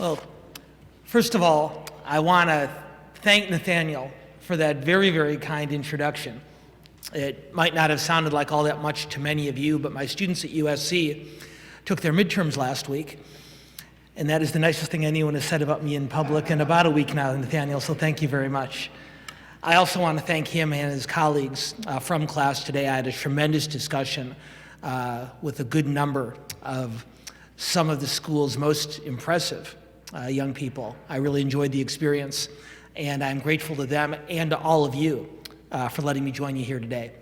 Well, first of all, I want to thank Nathaniel for that very, very kind introduction. It might not have sounded like all that much to many of you, but my students at USC took their midterms last week, and that is the nicest thing anyone has said about me in public in about a week now, Nathaniel, so thank you very much. I also want to thank him and his colleagues from class today. I had a tremendous discussion with a good number of some of the school's most impressive young people. I really enjoyed the experience, and I'm grateful to them and to all of you for letting me join you here today.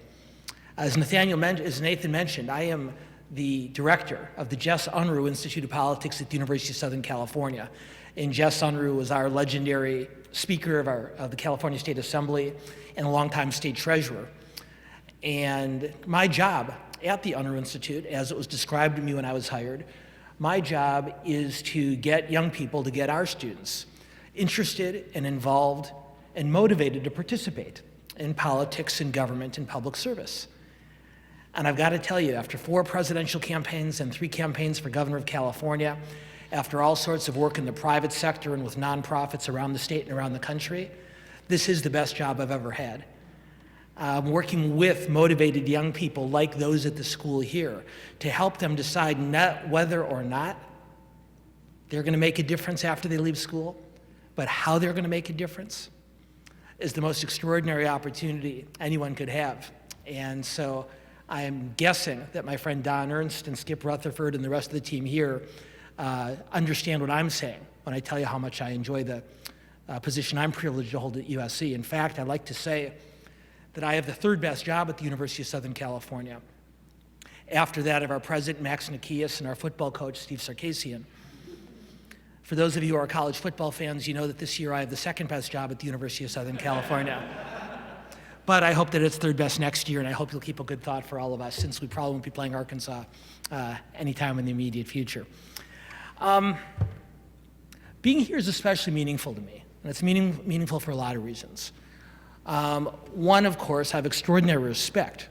As Nathan mentioned, I am the director of the Unruh Institute of Politics at the University of Southern California. And Jess Unruh was our legendary speaker of the California State Assembly and a longtime state treasurer. And my job at the Unruh Institute, as it was described to me when I was hired, my job is to get young people, to get our students interested and involved and motivated to participate in politics and government and public service. And I've got to tell you, after 4 presidential campaigns and 3 campaigns for governor of California, after all sorts of work in the private sector and with nonprofits around the state and around the country, this is the best job I've ever had. I'm working with motivated young people like those at the school here to help them decide not whether or not they're going to make a difference after they leave school, but how they're going to make a difference is the most extraordinary opportunity anyone could have. And so I'm guessing that my friend Don Ernst and Skip Rutherford and the rest of the team here understand what I'm saying when I tell you how much I enjoy the position I'm privileged to hold at USC. In fact, I'd like to say that I have the 3rd best job at the University of Southern California, after that of our president, Max Nikias, and our football coach, Steve Sarkisian. For those of you who are college football fans, you know that this year I have the 2nd best job at the University of Southern California. But I hope that it's 3rd best next year, and I hope you'll keep a good thought for all of us, since we probably won't be playing Arkansas anytime in the immediate future. Being here is especially meaningful to me, and it's meaningful for a lot of reasons. One, of course, I have extraordinary respect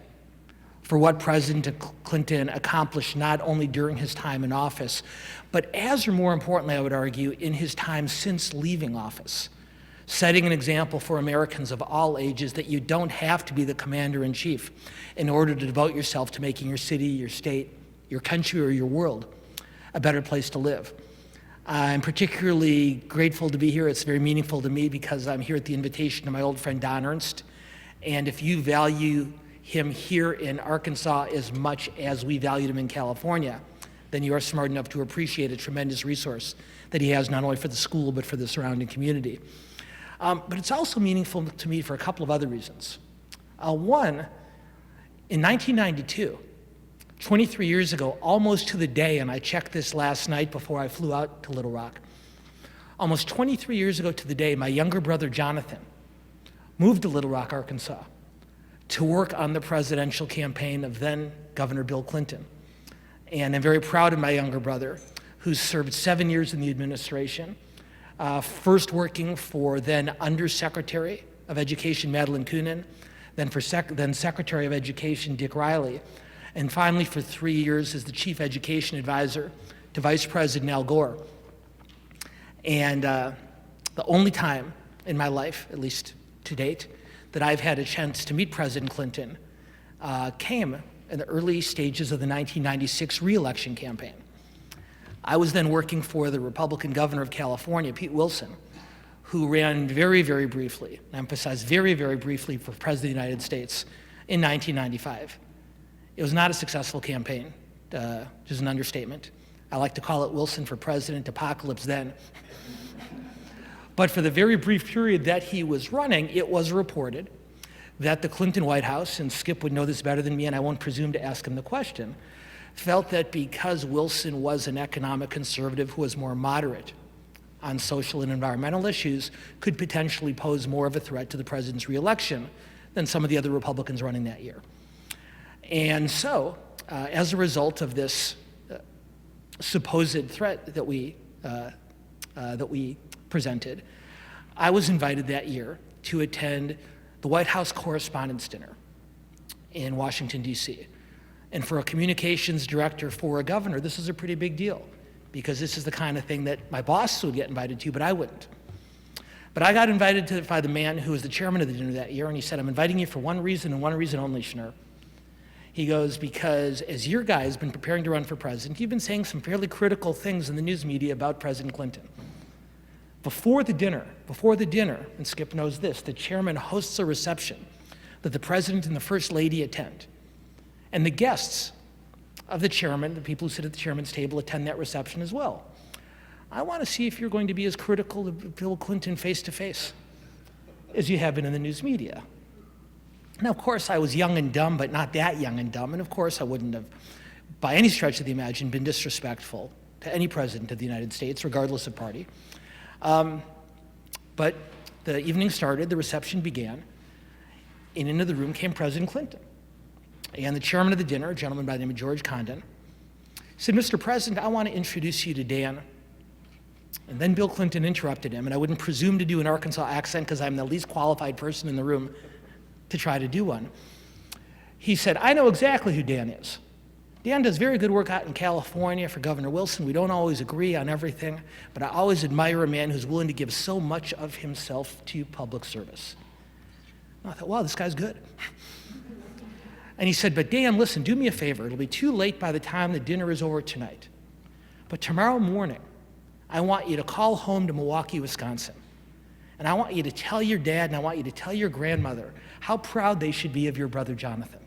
for what President Clinton accomplished not only during his time in office, but as or more importantly, I would argue, in his time since leaving office, setting an example for Americans of all ages that you don't have to be the commander-in-chief in order to devote yourself to making your city, your state, your country, or your world a better place to live. I'm particularly grateful to be here. It's very meaningful to me because I'm here at the invitation of my old friend Don Ernst. And if you value him here in Arkansas as much as we valued him in California, then you are smart enough to appreciate a tremendous resource that he has not only for the school but for the surrounding community. But it's also meaningful to me for a couple of other reasons. One, in 1992, 23 years ago, almost to the day, and I checked this last night before I flew out to Little Rock, almost 23 years ago to the day, my younger brother Jonathan moved to Little Rock, Arkansas to work on the presidential campaign of then Governor Bill Clinton. And I'm very proud of my younger brother, who served 7 years in the administration, first working for then Undersecretary of Education Madeline Kunin, then Secretary of Education Dick Riley, and finally for 3 years as the Chief Education Advisor to Vice President Al Gore. And the only time in my life, at least to date, that I've had a chance to meet President Clinton came in the early stages of the 1996 re-election campaign. I was then working for the Republican governor of California, Pete Wilson, who ran very, very briefly, I emphasize very, very briefly, for President of the United States in 1995. It was not a successful campaign, which is an understatement. I like to call it Wilson for President apocalypse then. But for the very brief period that he was running, it was reported that the Clinton White House, and Skip would know this better than me, and I won't presume to ask him the question, felt that because Wilson was an economic conservative who was more moderate on social and environmental issues, could potentially pose more of a threat to the president's reelection than some of the other Republicans running that year. And so, as a result of this supposed threat that we presented, I was invited that year to attend the White House Correspondents' Dinner in Washington, D.C. And for a communications director for a governor, this is a pretty big deal, because this is the kind of thing that my boss would get invited to, but I wouldn't. But I got invited to by the man who was the chairman of the dinner that year, and he said, I'm inviting you for one reason and one reason only, Schnur. He goes, because as your guy has been preparing to run for president, you've been saying some fairly critical things in the news media about President Clinton. Before the dinner, and Skip knows this, the chairman hosts a reception that the president and the first lady attend. And the guests of the chairman, the people who sit at the chairman's table, attend that reception as well. I want to see if you're going to be as critical of Bill Clinton face to face as you have been in the news media. Now, of course, I was young and dumb, but not that young and dumb. And of course, I wouldn't have, by any stretch of the imagination, been disrespectful to any president of the United States, regardless of party. But the evening started, the reception began, and into the room came President Clinton. And the chairman of the dinner, a gentleman by the name of George Condon, said, Mr. President, I want to introduce you to Dan. And then Bill Clinton interrupted him, and I wouldn't presume to do an Arkansas accent because I'm the least qualified person in the room to try to do one. He said, I know exactly who Dan is. Dan does very good work out in California for Governor Wilson. We don't always agree on everything, but I always admire a man who's willing to give so much of himself to public service. And I thought, wow, this guy's good. And he said, but Dan, listen, do me a favor. It'll be too late by the time the dinner is over tonight. But tomorrow morning, I want you to call home to Milwaukee, Wisconsin. And I want you to tell your dad and I want you to tell your grandmother how proud they should be of your brother Jonathan.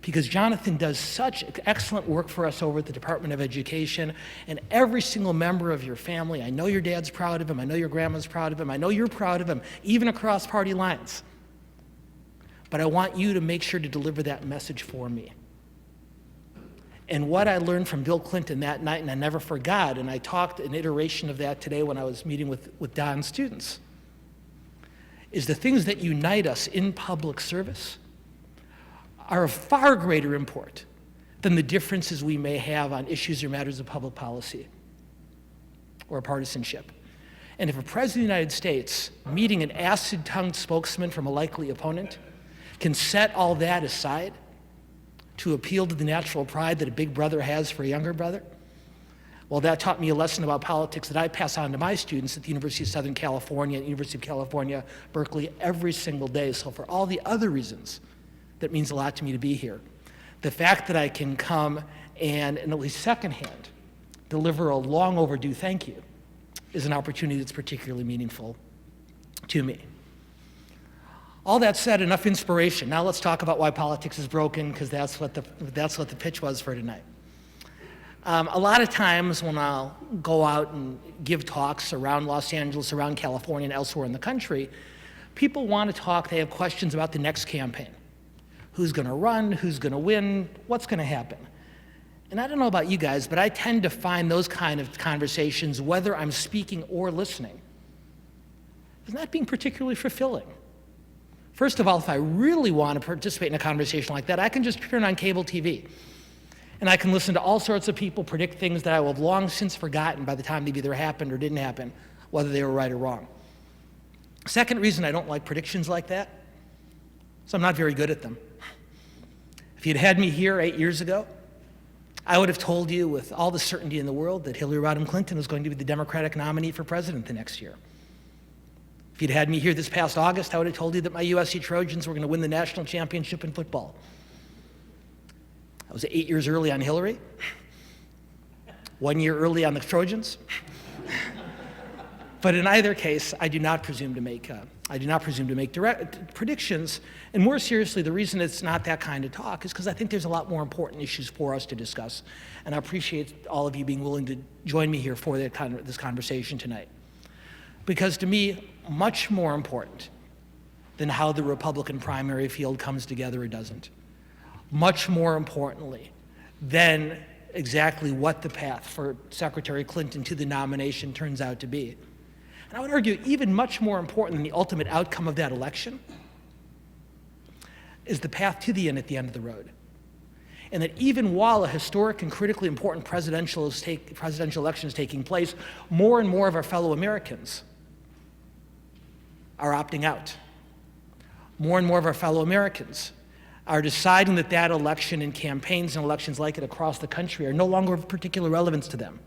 Because Jonathan does such excellent work for us over at the Department of Education, and every single member of your family, I know your dad's proud of him, I know your grandma's proud of him, I know you're proud of him, even across party lines. But I want you to make sure to deliver that message for me. And what I learned from Bill Clinton that night, and I never forgot, and I talked an iteration of that today when I was meeting with Don's students, is the things that unite us in public service are of far greater import than the differences we may have on issues or matters of public policy or partisanship. And if a president of the United States, meeting an acid-tongued spokesman from a likely opponent, can set all that aside to appeal to the natural pride that a big brother has for a younger brother, well, that taught me a lesson about politics that I pass on to my students at the University of Southern California and University of California, Berkeley, every single day. So for all the other reasons, that means a lot to me to be here. The fact that I can come and, in at least secondhand, deliver a long overdue thank you is an opportunity that's particularly meaningful to me. All that said, enough inspiration. Now let's talk about why politics is broken, because that's what the pitch was for tonight. A lot of times when I'll go out and give talks around Los Angeles, around California, and elsewhere in the country, people want to talk, they have questions about the next campaign. Who's going to run, who's going to win, what's going to happen? And I don't know about you guys, but I tend to find those kind of conversations, whether I'm speaking or listening, as not being particularly fulfilling. First of all, if I really want to participate in a conversation like that, I can just turn on cable TV. And I can listen to all sorts of people predict things that I will have long since forgotten by the time they've either happened or didn't happen, whether they were right or wrong. Second reason I don't like predictions like that is I'm not very good at them. If you'd had me here 8 years ago, I would have told you with all the certainty in the world that Hillary Rodham Clinton was going to be the Democratic nominee for president the next year. If you'd had me here this past August, I would have told you that my USC Trojans were going to win the national championship in football. I was 8 years early on Hillary, 1 year early on the Trojans. But in either case, I do not presume to make direct predictions. And more seriously, the reason it's not that kind of talk is because I think there's a lot more important issues for us to discuss. And I appreciate all of you being willing to join me here for this conversation tonight. Because to me, much more important than how the Republican primary field comes together or doesn't, much more importantly than exactly what the path for Secretary Clinton to the nomination turns out to be. And I would argue even much more important than the ultimate outcome of that election is the path to the end at the end of the road. And that even while a historic and critically important presidential election is taking place, more and more of our fellow Americans are opting out. More and more of our fellow Americans are deciding that election and campaigns and elections like it across the country are no longer of particular relevance to them.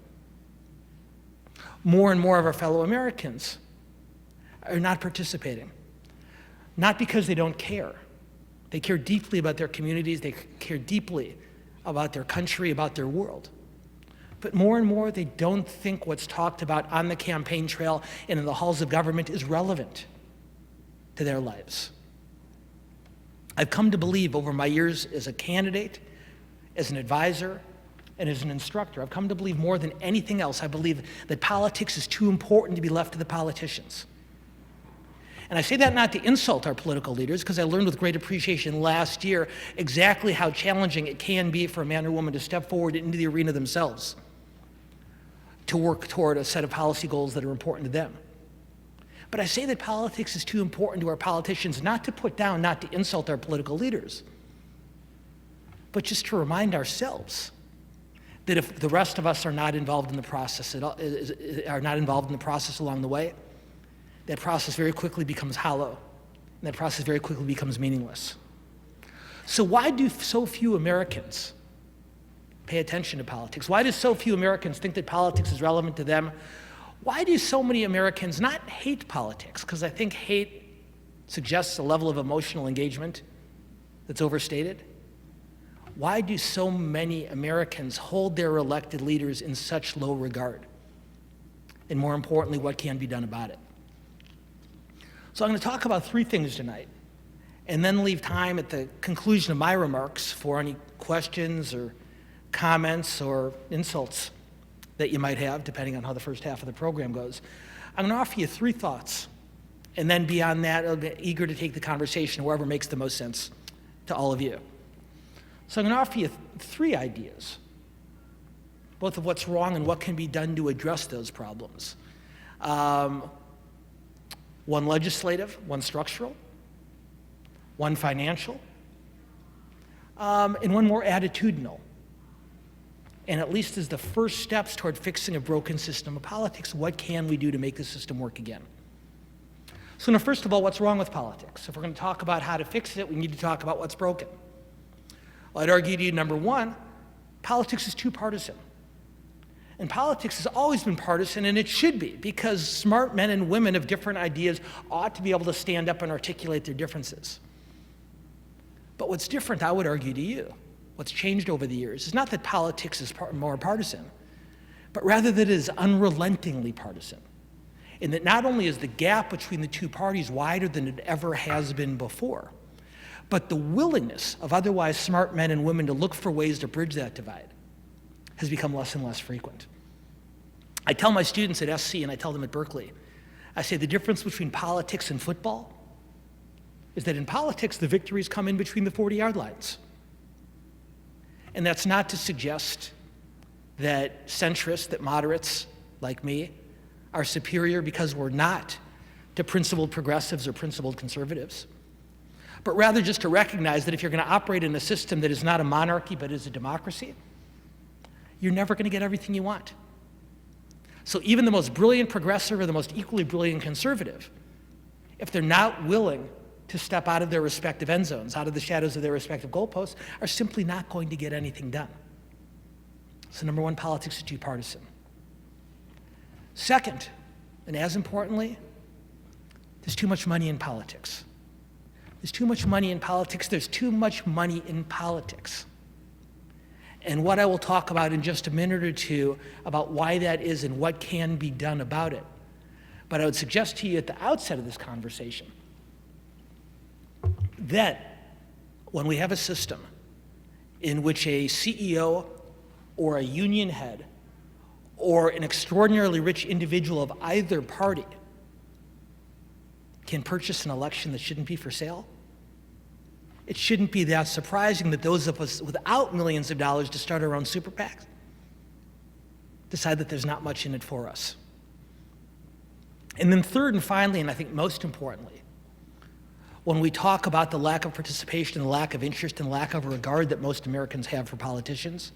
more and more of our fellow Americans are not participating. Not because they don't care. They care deeply about their communities, they care deeply about their country, about their world. But more and more, they don't think what's talked about on the campaign trail and in the halls of government is relevant to their lives. I've come to believe over my years as a candidate, as an advisor, and as an instructor, I've come to believe more than anything else, I believe that politics is too important to be left to the politicians. And I say that not to insult our political leaders, because I learned with great appreciation last year exactly how challenging it can be for a man or woman to step forward into the arena themselves, to work toward a set of policy goals that are important to them. But I say that politics is too important to our politicians, not to put down, not to insult our political leaders, but just to remind ourselves that if the rest of us are not involved in the process along the way, that process very quickly becomes hollow, and that process very quickly becomes meaningless. So why do so few Americans pay attention to politics? Why do so few Americans think that politics is relevant to them? Why do so many Americans not hate politics? Because I think hate suggests a level of emotional engagement that's overstated. Why do so many Americans hold their elected leaders in such low regard? And more importantly, what can be done about it? So I'm going to talk about three things tonight, and then leave time at the conclusion of my remarks for any questions or comments or insults that you might have, depending on how the first half of the program goes. I'm going to offer you three thoughts, and then beyond that, I'll be eager to take the conversation wherever makes the most sense to all of you. So I'm going to offer you three ideas, both of what's wrong and what can be done to address those problems. One legislative, one structural, one financial, and one more attitudinal. And at least as the first steps toward fixing a broken system of politics, what can we do to make the system work again? So now, first of all, what's wrong with politics? If we're going to talk about how to fix it, we need to talk about what's broken. Well, I'd argue to you, number one, politics is too partisan. And politics has always been partisan, and it should be, because smart men and women of different ideas ought to be able to stand up and articulate their differences. But what's different, I would argue to you, what's changed over the years, is not that politics is more partisan, but rather that it is unrelentingly partisan. And that not only is the gap between the two parties wider than it ever has been before, but the willingness of otherwise smart men and women to look for ways to bridge that divide has become less and less frequent. I tell my students at SC, and I tell them at Berkeley, I say the difference between politics and football is that in politics, the victories come in between the 40-yard lines. And that's not to suggest that centrists, that moderates like me, are superior because we're not to principled progressives or principled conservatives, but rather just to recognize that if you're going to operate in a system that is not a monarchy but is a democracy, you're never going to get everything you want. So even the most brilliant progressive or the most equally brilliant conservative, if they're not willing to step out of their respective end zones, out of the shadows of their respective goalposts, are simply not going to get anything done. So number one, politics is too partisan. Second, and as importantly, there's too much money in politics. There's too much money in politics. There's too much money in politics. And what I will talk about in just a minute or two about why that is and what can be done about it. But I would suggest to you at the outset of this conversation that when we have a system in which a CEO or a union head or an extraordinarily rich individual of either party can purchase an election that shouldn't be for sale, it shouldn't be that surprising that those of us without millions of dollars to start our own super PACs decide that there's not much in it for us. And then third and finally, and I think most importantly, when we talk about the lack of participation, the lack of interest, and the lack of regard that most Americans have for politicians,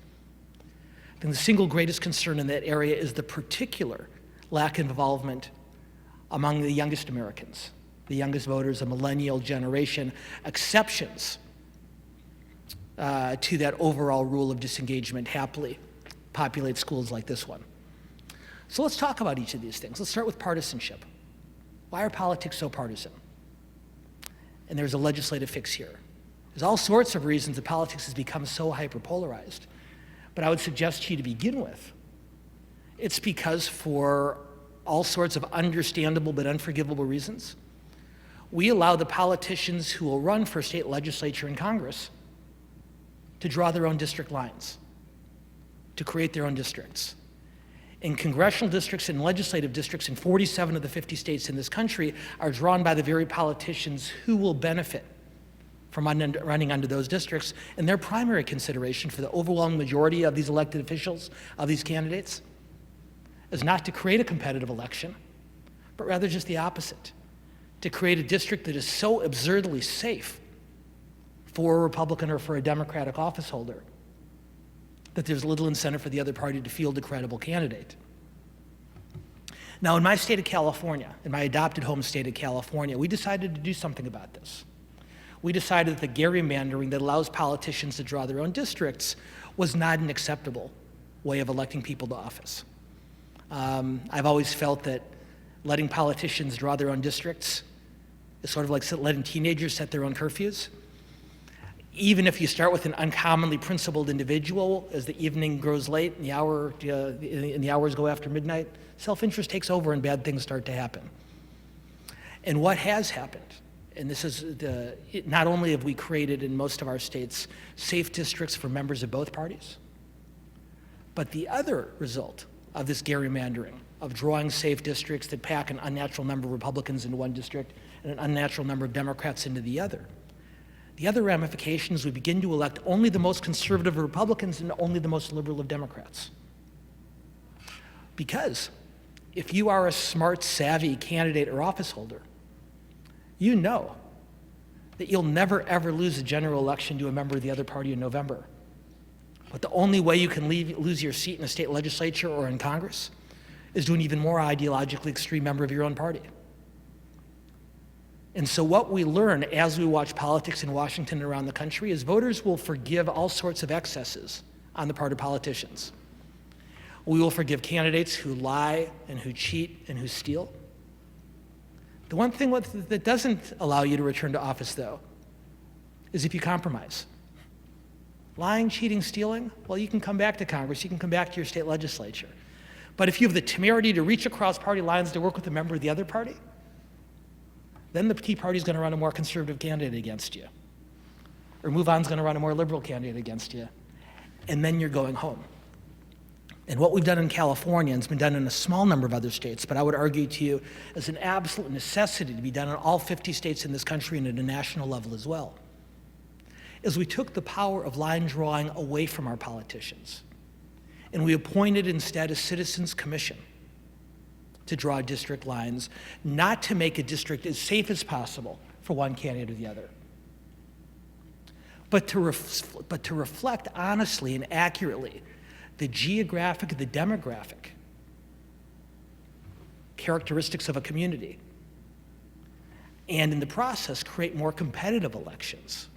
I think the single greatest concern in that area is the particular lack of involvement among the youngest Americans, the youngest voters, a millennial generation, exceptions to that overall rule of disengagement happily populate schools like this one. So let's talk about each of these things. Let's start with partisanship. Why are politics so partisan? And there's a legislative fix here. There's all sorts of reasons that politics has become so hyperpolarized. But I would suggest to you to begin with, it's because for all sorts of understandable but unforgivable reasons, we allow the politicians who will run for state legislature and Congress to draw their own district lines, to create their own districts. And congressional districts and legislative districts in 47 of the 50 states in this country are drawn by the very politicians who will benefit from running under those districts. And their primary consideration for the overwhelming majority of these elected officials, of these candidates, is not to create a competitive election, but rather just the opposite, to create a district that is so absurdly safe for a Republican or for a Democratic office holder that there's little incentive for the other party to field a credible candidate. Now, in my state of California, in my adopted home state of California, we decided to do something about this. We decided that the gerrymandering that allows politicians to draw their own districts was not an acceptable way of electing people to office. I've always felt that letting politicians draw their own districts is sort of like letting teenagers set their own curfews. Even if you start with an uncommonly principled individual, as the evening grows late and the hours go after midnight, self-interest takes over and bad things start to happen. And what has happened, and this is not only have we created in most of our states safe districts for members of both parties, but the other result of this gerrymandering, of drawing safe districts that pack an unnatural number of Republicans into one district and an unnatural number of Democrats into the other. The other ramification is we begin to elect only the most conservative of Republicans and only the most liberal of Democrats. Because if you are a smart, savvy candidate or office holder, you know that you'll never ever lose a general election to a member of the other party in November. But the only way you can lose your seat in a state legislature or in Congress is to an even more ideologically extreme member of your own party. And so what we learn as we watch politics in Washington and around the country is voters will forgive all sorts of excesses on the part of politicians. We will forgive candidates who lie and who cheat and who steal. The one thing that doesn't allow you to return to office, though, is if you compromise. Lying, cheating, stealing, well, you can come back to Congress, you can come back to your state legislature. But if you have the temerity to reach across party lines to work with a member of the other party, then the Tea Party is going to run a more conservative candidate against you. Or Move On's going to run a more liberal candidate against you. And then you're going home. And what we've done in California, and it's been done in a small number of other states, but I would argue to you as an absolute necessity to be done in all 50 states in this country and at a national level as well, is we took the power of line drawing away from our politicians. And we appointed instead a citizens commission to draw district lines, not to make a district as safe as possible for one candidate or the other, but to reflect honestly and accurately the geographic, the demographic characteristics of a community, and in the process create more competitive elections.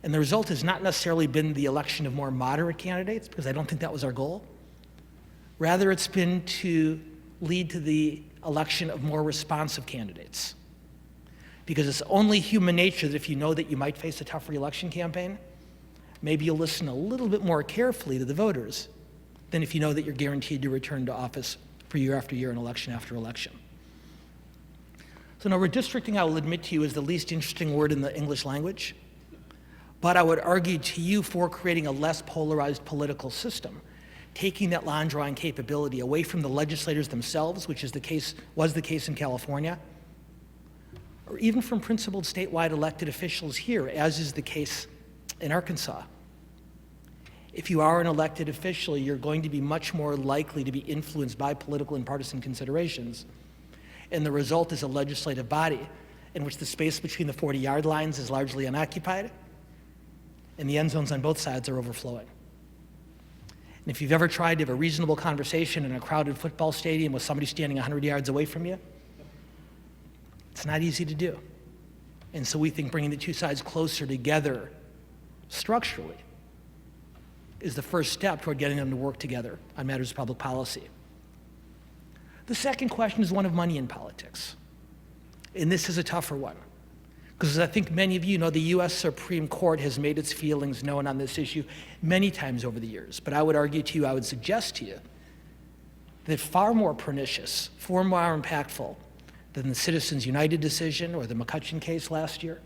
And the result has not necessarily been the election of more moderate candidates, because I don't think that was our goal. Rather, it's been to lead to the election of more responsive candidates. Because it's only human nature that if you know that you might face a tough re-election campaign, maybe you'll listen a little bit more carefully to the voters than if you know that you're guaranteed to return to office for year after year and election after election. So now, redistricting, I will admit to you, is the least interesting word in the English language. But I would argue to you for creating a less polarized political system, taking that line drawing capability away from the legislators themselves, which was the case in California, or even from principled statewide elected officials here, as is the case in Arkansas. If you are an elected official, you're going to be much more likely to be influenced by political and partisan considerations. And the result is a legislative body in which the space between the 40-yard lines is largely unoccupied, and the end zones on both sides are overflowing. And if you've ever tried to have a reasonable conversation in a crowded football stadium with somebody standing 100 yards away from you, it's not easy to do. And so we think bringing the two sides closer together structurally is the first step toward getting them to work together on matters of public policy. The second question is one of money in politics. And this is a tougher one, because as I think many of you know, the US Supreme Court has made its feelings known on this issue many times over the years. But I would argue to you, I would suggest to you, that far more pernicious, far more impactful than the Citizens United decision or the McCutcheon case last year,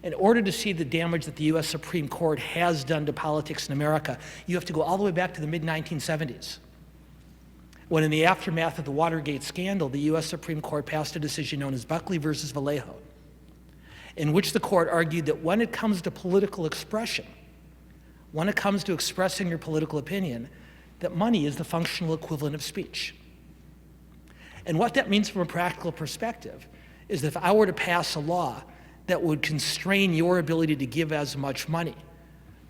in order to see the damage that the US Supreme Court has done to politics in America, you have to go all the way back to the mid-1970s, when in the aftermath of the Watergate scandal, the US Supreme Court passed a decision known as Buckley versus Vallejo, in which the court argued that when it comes to political expression, when it comes to expressing your political opinion, that money is the functional equivalent of speech. And what that means from a practical perspective is that if I were to pass a law that would constrain your ability to give as much money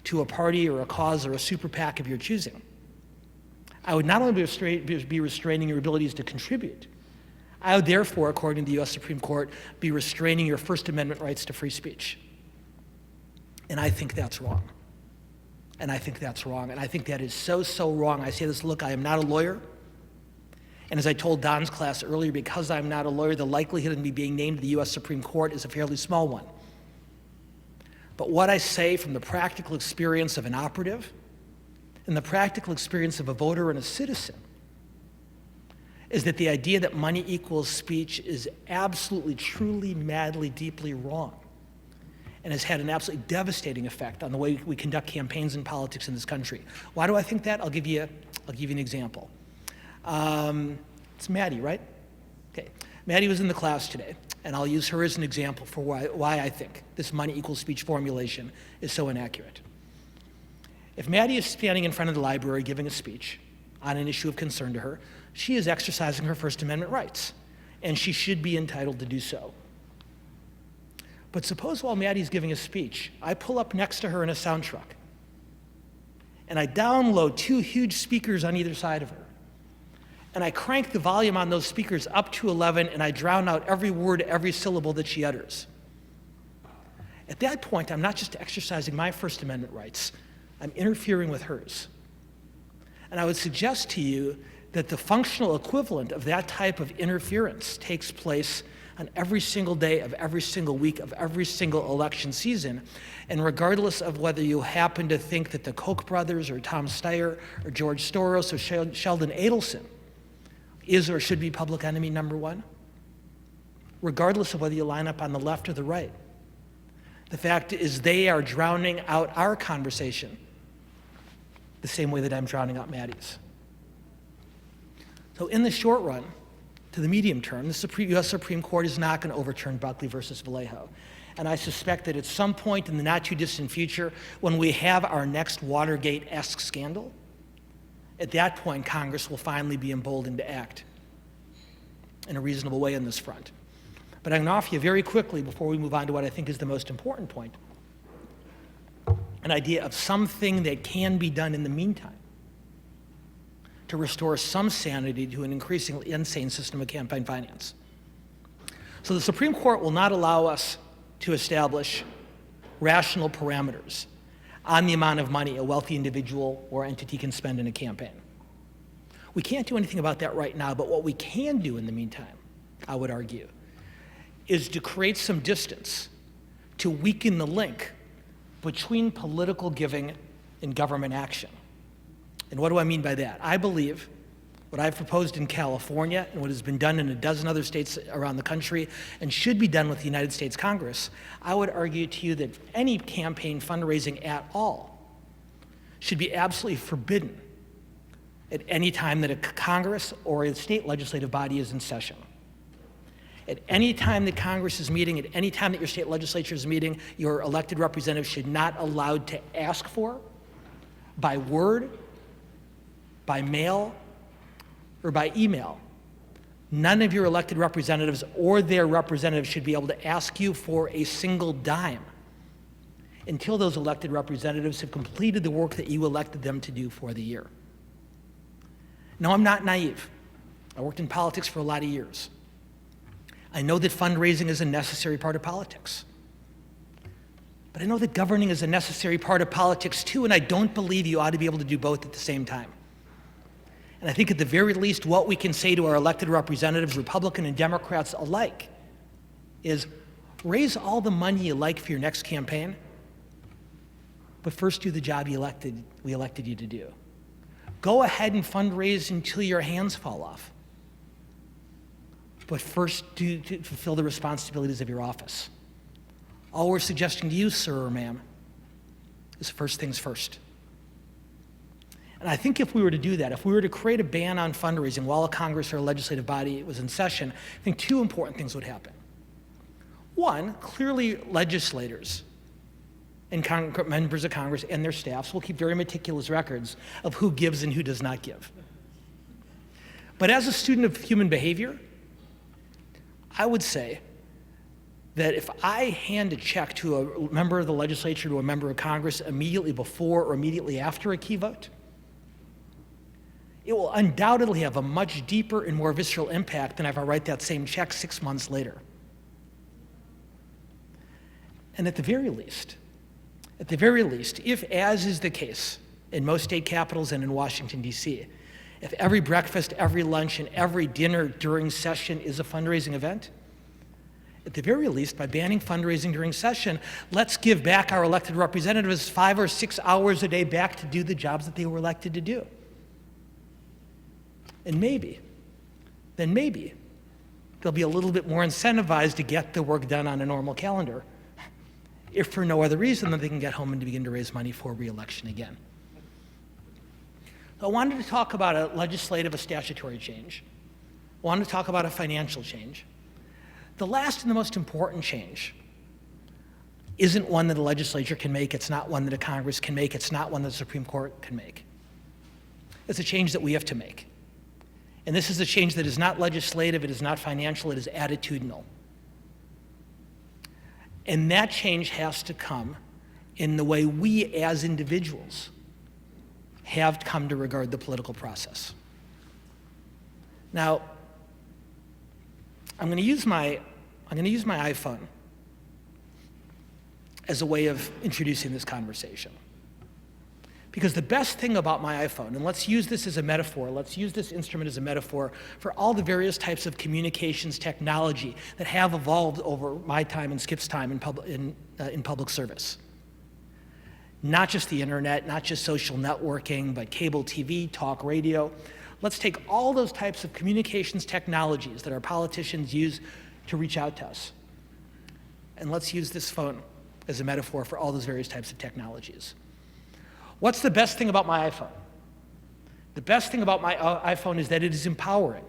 to a party or a cause or a super PAC of your choosing, I would not only be restraining your abilities to contribute, I would therefore, according to the US Supreme Court, be restraining your First Amendment rights to free speech. And I think that's wrong. And I think that's wrong. And I think that is so, so wrong. I say this, look, I am not a lawyer. And as I told Don's class earlier, because I'm not a lawyer, the likelihood of me being named to the US Supreme Court is a fairly small one. But what I say from the practical experience of an operative and the practical experience of a voter and a citizen is that the idea that money equals speech is absolutely, truly, madly, deeply wrong, and has had an absolutely devastating effect on the way we conduct campaigns and politics in this country. Why do I think that? I'll give you an example. It's Maddie, right? Okay. Maddie was in the class today, and I'll use her as an example for why I think this money equals speech formulation is so inaccurate. If Maddie is standing in front of the library giving a speech on an issue of concern to her, she is exercising her First Amendment rights, and she should be entitled to do so. But suppose while Maddie's giving a speech, I pull up next to her in a sound truck, and I download 2 huge speakers on either side of her, and I crank the volume on those speakers up to 11, and I drown out every word, every syllable that she utters. At that point, I'm not just exercising my First Amendment rights, I'm interfering with hers. And I would suggest to you that the functional equivalent of that type of interference takes place on every single day of every single week of every single election season. And regardless of whether you happen to think that the Koch brothers or Tom Steyer or George Soros or Sheldon Adelson is or should be public enemy number 1, regardless of whether you line up on the left or the right, the fact is they are drowning out our conversation the same way that I'm drowning out Maddie's. So in the short run, to the medium term, the US Supreme Court is not going to overturn Buckley versus Vallejo. And I suspect that at some point in the not too distant future, when we have our next Watergate-esque scandal, at that point, Congress will finally be emboldened to act in a reasonable way on this front. But I'm going to offer you very quickly, before we move on to what I think is the most important point, an idea of something that can be done in the meantime to restore some sanity to an increasingly insane system of campaign finance. So the Supreme Court will not allow us to establish rational parameters on the amount of money a wealthy individual or entity can spend in a campaign. We can't do anything about that right now, but what we can do in the meantime, I would argue, is to create some distance to weaken the link between political giving and government action. And what do I mean by that? I believe what I've proposed in California and what has been done in a dozen other states around the country and should be done with the United States Congress, I would argue to you that any campaign fundraising at all should be absolutely forbidden at any time that a Congress or a state legislative body is in session. At any time that Congress is meeting, at any time that your state legislature is meeting, your elected representative should not be allowed to ask for, by word, by mail, or by email. None of your elected representatives or their representatives should be able to ask you for a single dime until those elected representatives have completed the work that you elected them to do for the year. Now, I'm not naive. I worked in politics for a lot of years. I know that fundraising is a necessary part of politics. But I know that governing is a necessary part of politics too, and I don't believe you ought to be able to do both at the same time. And I think at the very least, what we can say to our elected representatives, Republican and Democrats alike, is raise all the money you like for your next campaign, but first do the job we elected you to do. Go ahead and fundraise until your hands fall off, but first to fulfill the responsibilities of your office. All we're suggesting to you, sir or ma'am, is first things first. And I think if we were to do that, if we were to create a ban on fundraising while a Congress or a legislative body was in session, I think two important things would happen. One, clearly legislators and members of Congress and their staffs will keep very meticulous records of who gives and who does not give. But as a student of human behavior, I would say that if I hand a check to a member of the legislature to a member of Congress immediately before or immediately after a key vote, it will undoubtedly have a much deeper and more visceral impact than if I write that same check 6 months later. And at the very least, if, as is the case in most state capitals and in Washington, D.C., if every breakfast, every lunch, and every dinner during session is a fundraising event, at the very least, by banning fundraising during session, let's give back our elected representatives 5 or 6 hours a day back to do the jobs that they were elected to do. And maybe they'll be a little bit more incentivized to get the work done on a normal calendar, if for no other reason than they can get home and begin to raise money for re-election again. So I wanted to talk about a legislative, a statutory change. I wanted to talk about a financial change. The last and the most important change isn't one that a legislature can make, it's not one that a Congress can make, it's not one that the Supreme Court can make. It's a change that we have to make. And this is a change that is not legislative, it is not financial, it is attitudinal. And that change has to come in the way we as individuals have come to regard the political process. Now, I'm going to use my iPhone as a way of introducing this conversation. Because the best thing about my iPhone, and let's use this as a metaphor, let's use this instrument as a metaphor for all the various types of communications technology that have evolved over my time and Skip's time in public service. Not just the internet, not just social networking, but cable TV, talk radio. Let's take all those types of communications technologies that our politicians use to reach out to us. And let's use this phone as a metaphor for all those various types of technologies. What's the best thing about my iPhone? The best thing about my iPhone is that it is empowering.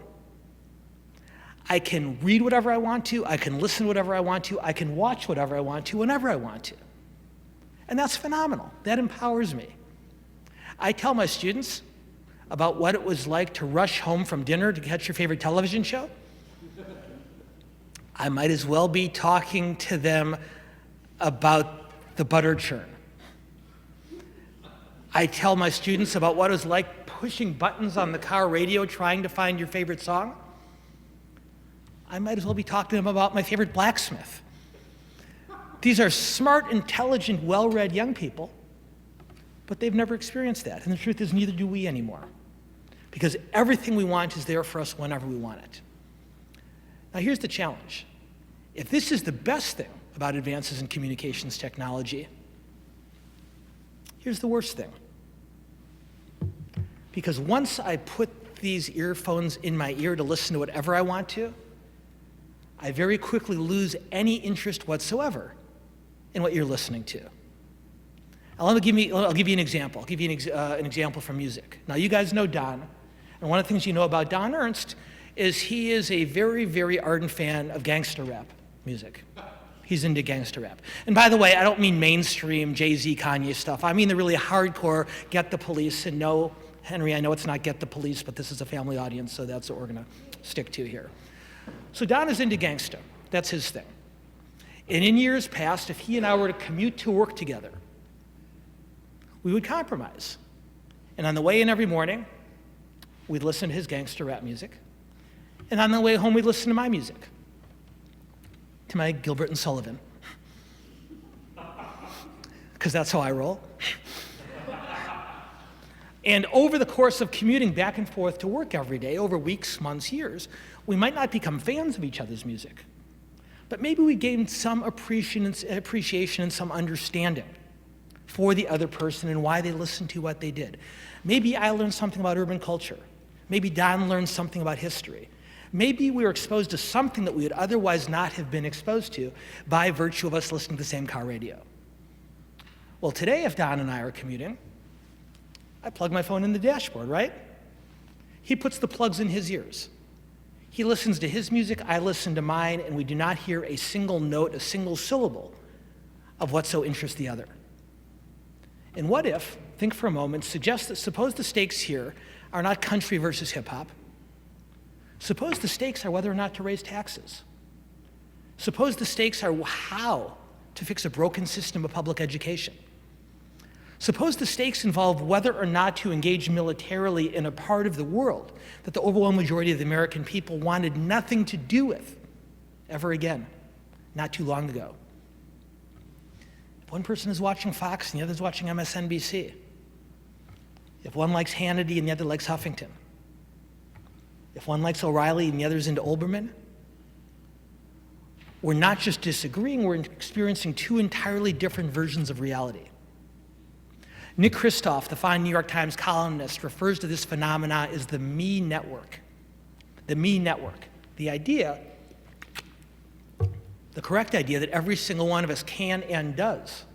I can read whatever I want to, I can listen to whatever I want to, I can watch whatever I want to, whenever I want to. And that's phenomenal. That empowers me. I tell my students about what it was like to rush home from dinner to catch your favorite television show. I might as well be talking to them about the butter churn. I tell my students about what it was like pushing buttons on the car radio trying to find your favorite song. I might as well be talking to them about my favorite blacksmith. These are smart, intelligent, well-read young people, but they've never experienced that. And the truth is, neither do we anymore. Because everything we want is there for us whenever we want it. Now here's the challenge. If this is the best thing about advances in communications technology, here's the worst thing. Because once I put these earphones in my ear to listen to whatever I want to, I very quickly lose any interest whatsoever in what you're listening to. I'll give you an example. I'll give you an example from music. Now, you guys know Don, and one of the things you know about Don Ernst is he is a very, very ardent fan of gangster rap music. He's into gangster rap. And by the way, I don't mean mainstream Jay-Z, Kanye stuff. I mean the really hardcore Get the Police. And no, Henry, I know it's not Get the Police, but this is a family audience, so that's what we're going to stick to here. So Don is into gangsta. That's his thing. And in years past, if he and I were to commute to work together, we would compromise. And on the way in every morning, we'd listen to his gangster rap music. And on the way home, we'd listen to my music, to my Gilbert and Sullivan, because that's how I roll. And over the course of commuting back and forth to work every day, over weeks, months, years, we might not become fans of each other's music, but maybe we gained some appreciation and some understanding for the other person and why they listened to what they did. Maybe I learned something about urban culture. Maybe Don learned something about history. Maybe we were exposed to something that we would otherwise not have been exposed to by virtue of us listening to the same car radio. Well, today, if Don and I are commuting, I plug my phone in the dashboard, right? He puts the plugs in his ears. He listens to his music, I listen to mine, and we do not hear a single note, a single syllable of what so interests the other. And what if, think for a moment, suppose the stakes here are not country versus hip hop. Suppose the stakes are whether or not to raise taxes. Suppose the stakes are how to fix a broken system of public education. Suppose the stakes involve whether or not to engage militarily in a part of the world that the overwhelming majority of the American people wanted nothing to do with ever again, not too long ago. If one person is watching Fox and the other is watching MSNBC, if one likes Hannity and the other likes Huffington, if one likes O'Reilly and the other's into Olbermann, we're not just disagreeing, we're experiencing two entirely different versions of reality. Nick Kristof, the fine New York Times columnist, refers to this phenomena as the me network. The me network. The idea, the correct idea that every single one of us can and does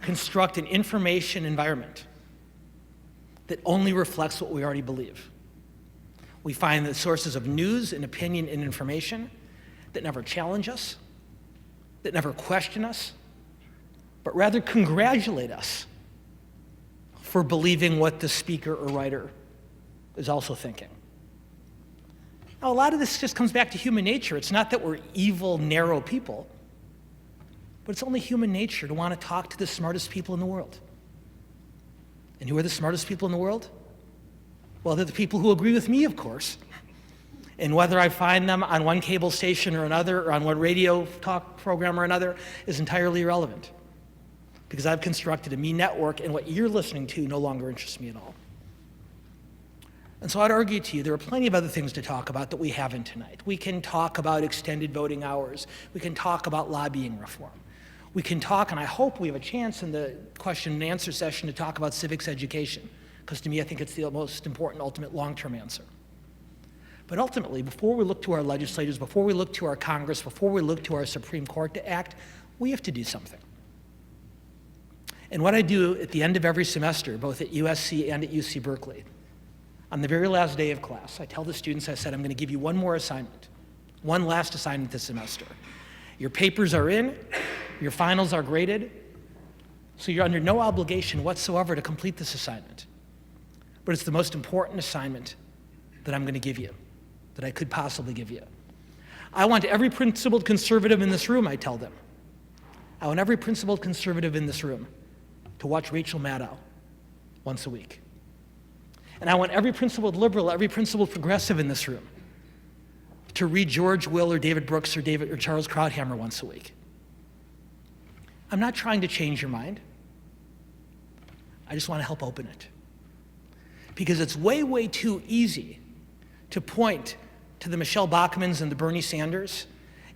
construct an information environment that only reflects what we already believe. We find the sources of news and opinion and information that never challenge us, that never question us, but rather congratulate us for believing what the speaker or writer is also thinking. Now, a lot of this just comes back to human nature. It's not that we're evil, narrow people, but it's only human nature to want to talk to the smartest people in the world. And who are the smartest people in the world? Well, they're the people who agree with me, of course. And whether I find them on one cable station or another, or on one radio talk program or another, is entirely irrelevant. Because I've constructed a me network, and what you're listening to no longer interests me at all. And so I'd argue to you, there are plenty of other things to talk about that we haven't tonight. We can talk about extended voting hours. We can talk about lobbying reform. We can talk, and I hope we have a chance in the question and answer session to talk about civics education, because to me, I think it's the most important, ultimate long-term answer. But ultimately, before we look to our legislators, before we look to our Congress, before we look to our Supreme Court to act, we have to do something. And what I do at the end of every semester, both at USC and at UC Berkeley, on the very last day of class, I tell the students, I said, I'm going to give you one more assignment, one last assignment this semester. Your papers are in, your finals are graded, so you're under no obligation whatsoever to complete this assignment. But it's the most important assignment that I'm going to give you, that I could possibly give you. I want every principled conservative in this room, I tell them. I want every principled conservative in this room to watch Rachel Maddow once a week. And I want every principled liberal, every principled progressive in this room to read George Will or David Brooks or Charles Krauthammer once a week. I'm not trying to change your mind. I just want to help open it. Because it's way, way too easy to point to the Michelle Bachmanns and the Bernie Sanders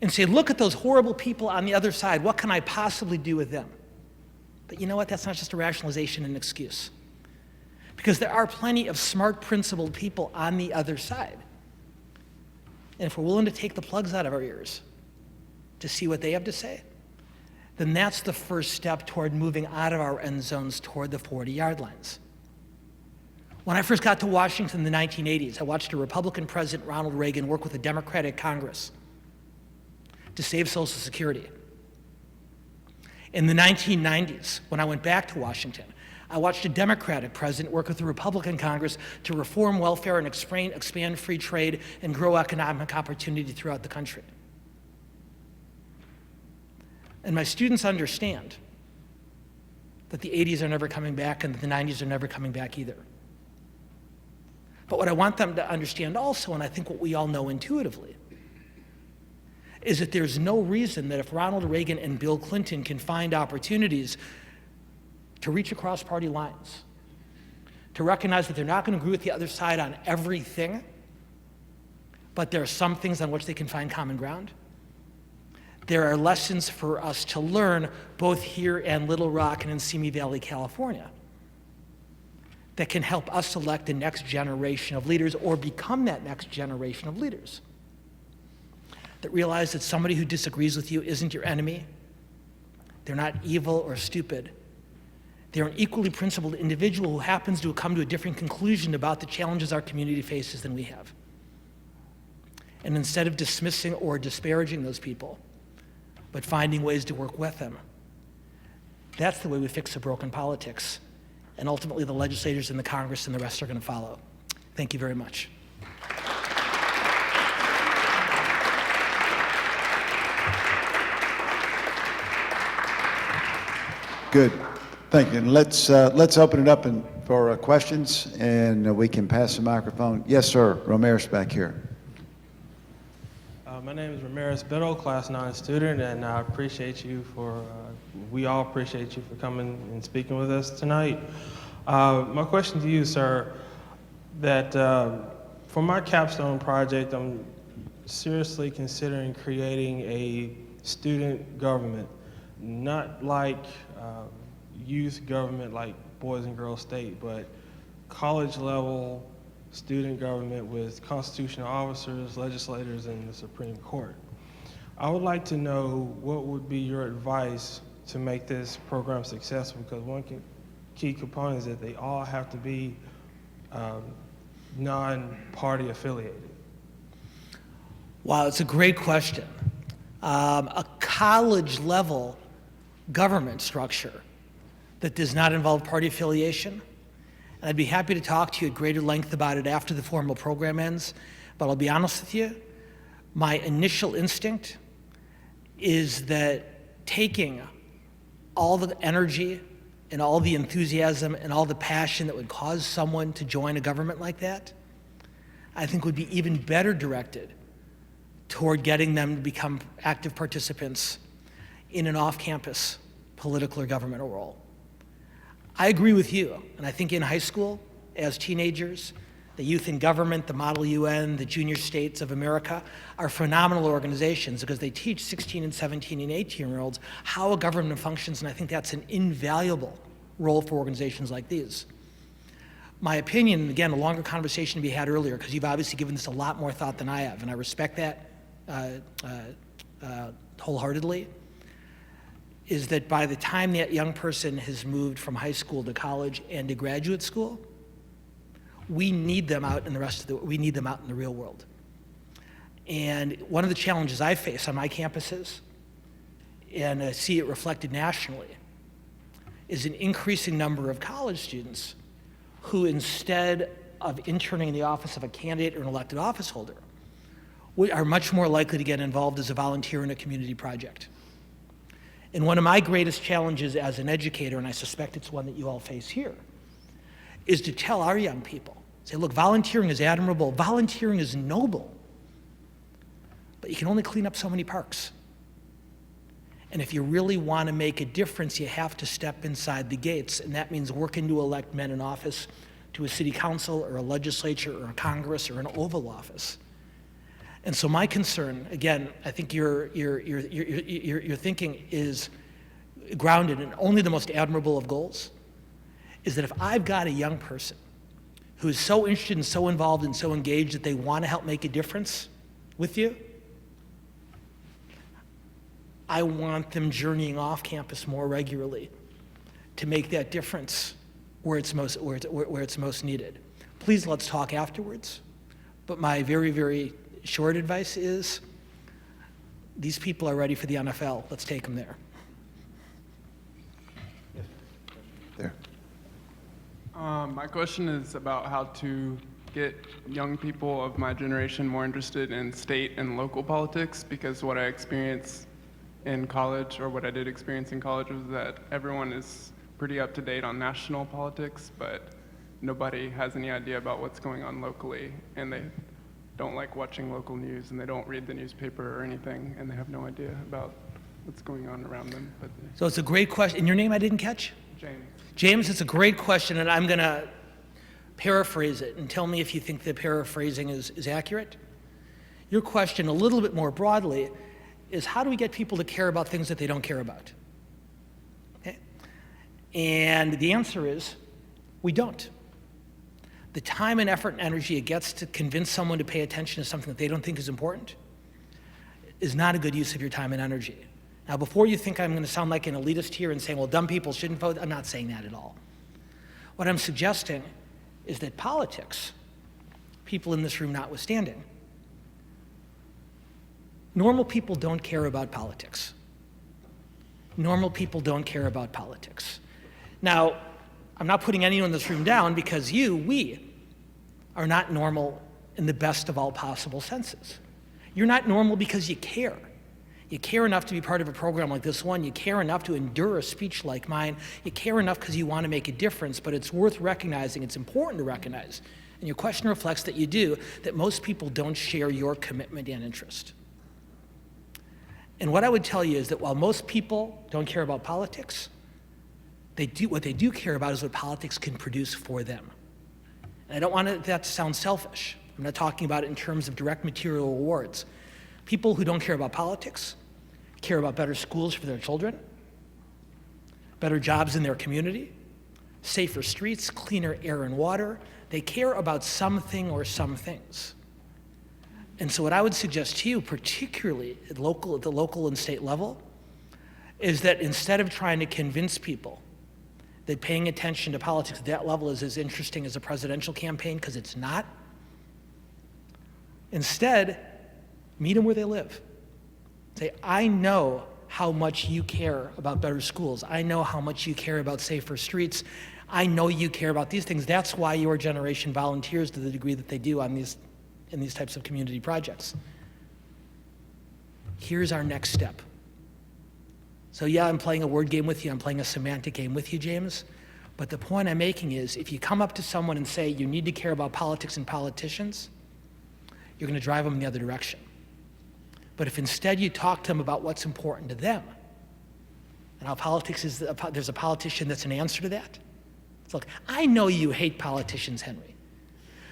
and say, look at those horrible people on the other side. What can I possibly do with them? But you know what? That's not just a rationalization and an excuse. Because there are plenty of smart, principled people on the other side. And if we're willing to take the plugs out of our ears to see what they have to say, then that's the first step toward moving out of our end zones toward the 40-yard lines. When I first got to Washington in the 1980s, I watched a Republican President, Ronald Reagan, work with a Democratic Congress to save Social Security. In the 1990s, when I went back to Washington, I watched a Democratic president work with a Republican Congress to reform welfare and expand free trade and grow economic opportunity throughout the country. And my students understand that the 80s are never coming back and that the 90s are never coming back either. But what I want them to understand also, and I think what we all know intuitively, is that there's no reason that if Ronald Reagan and Bill Clinton can find opportunities to reach across party lines, to recognize that they're not going to agree with the other side on everything, but there are some things on which they can find common ground. There are lessons for us to learn both here in Little Rock and in Simi Valley, California, that can help us select the next generation of leaders or become that next generation of leaders. That realize that somebody who disagrees with you isn't your enemy. They're not evil or stupid. They're an equally principled individual who happens to come to a different conclusion about the challenges our community faces than we have. And instead of dismissing or disparaging those people, but finding ways to work with them, that's the way we fix the broken politics. And ultimately, the legislators and the Congress and the rest are going to follow. Thank you very much. Good. Thank you. And let's open it up for questions, and we can pass the microphone. Yes, sir. Ramirez back here. My name is Ramirez Biddle, Class 9 student, and I appreciate you we all appreciate you for coming and speaking with us tonight. My question to you, sir, that for my capstone project, I'm seriously considering creating a student government, not like youth government like Boys and Girls State, but college level student government with constitutional officers, legislators, and the Supreme Court. I would like to know what would be your advice to make this program successful, because one key component is that they all have to be non-party affiliated. Wow, it's a great question. A college level government structure that does not involve party affiliation. And I'd be happy to talk to you at greater length about it after the formal program ends, but I'll be honest with you, my initial instinct is that taking all the energy and all the enthusiasm and all the passion that would cause someone to join a government like that, I think would be even better directed toward getting them to become active participants in an off-campus political or governmental role. I agree with you, and I think in high school, as teenagers, the Youth in Government, the Model UN, the Junior States of America are phenomenal organizations because they teach 16 and 17 and 18-year-olds how a government functions, and I think that's an invaluable role for organizations like these. My opinion, and again, a longer conversation to be had earlier, because you've obviously given this a lot more thought than I have, and I respect that wholeheartedly, is that by the time that young person has moved from high school to college and to graduate school, we need them out in we need them out in the real world. And one of the challenges I face on my campuses, and I see it reflected nationally, is an increasing number of college students who, instead of interning in the office of a candidate or an elected office holder, are much more likely to get involved as a volunteer in a community project. And one of my greatest challenges as an educator, and I suspect it's one that you all face here, is to tell our young people, say, look, volunteering is admirable, volunteering is noble, but you can only clean up so many parks. And if you really want to make a difference, you have to step inside the gates, and that means working to elect men in office to a city council or a legislature or a Congress or an Oval Office. And so my concern, again, I think your thinking is grounded in only the most admirable of goals, is that if I've got a young person who is so interested and so involved and so engaged that they want to help make a difference with you, I want them journeying off campus more regularly to make that difference where it's most needed. Please, let's talk afterwards. But my very, very short advice is, these people are ready for the NFL. Let's take them there. There. My question is about how to get young people of my generation more interested in state and local politics, because what I experienced in college, or what I did experience in college, was that everyone is pretty up to date on national politics, but nobody has any idea about what's going on locally, and they don't like watching local news, and they don't read the newspaper or anything, and they have no idea about what's going on around them. But So it's a great question. And your name I didn't catch? James. James, it's a great question, and I'm gonna paraphrase it and tell me if you think the paraphrasing is accurate. Your question, a little bit more broadly, is how do we get people to care about things that they don't care about? Okay? And the answer is, we don't. The time and effort and energy it gets to convince someone to pay attention to something that they don't think is important is not a good use of your time and energy. Now, before you think I'm going to sound like an elitist here and saying, well, dumb people shouldn't vote, I'm not saying that at all. What I'm suggesting is that politics, people in this room notwithstanding, normal people don't care about politics. Normal people don't care about politics. Now, I'm not putting anyone in this room down because we are not normal in the best of all possible senses. You're not normal because you care. You care enough to be part of a program like this one. You care enough to endure a speech like mine. You care enough because you want to make a difference, but it's worth recognizing, it's important to recognize, and your question reflects that you do, that most people don't share your commitment and interest. And what I would tell you is that while most people don't care about politics, what they do care about is what politics can produce for them. And I don't want that to sound selfish. I'm not talking about it in terms of direct material rewards. People who don't care about politics care about better schools for their children, better jobs in their community, safer streets, cleaner air and water. They care about something or some things. And so what I would suggest to you, particularly at the local and state level, is that instead of trying to convince people that paying attention to politics at that level is as interesting as a presidential campaign, because it's not, instead, meet them where they live. Say, I know how much you care about better schools. I know how much you care about safer streets. I know you care about these things. That's why your generation volunteers to the degree that they do in these types of community projects. Here's our next step. So yeah, I'm playing a word game with you. I'm playing a semantic game with you, James. But the point I'm making is, if you come up to someone and say you need to care about politics and politicians, you're going to drive them in the other direction. But if instead you talk to them about what's important to them, and how politics is, there's a politician that's an answer to that. It's like, I know you hate politicians, Henry,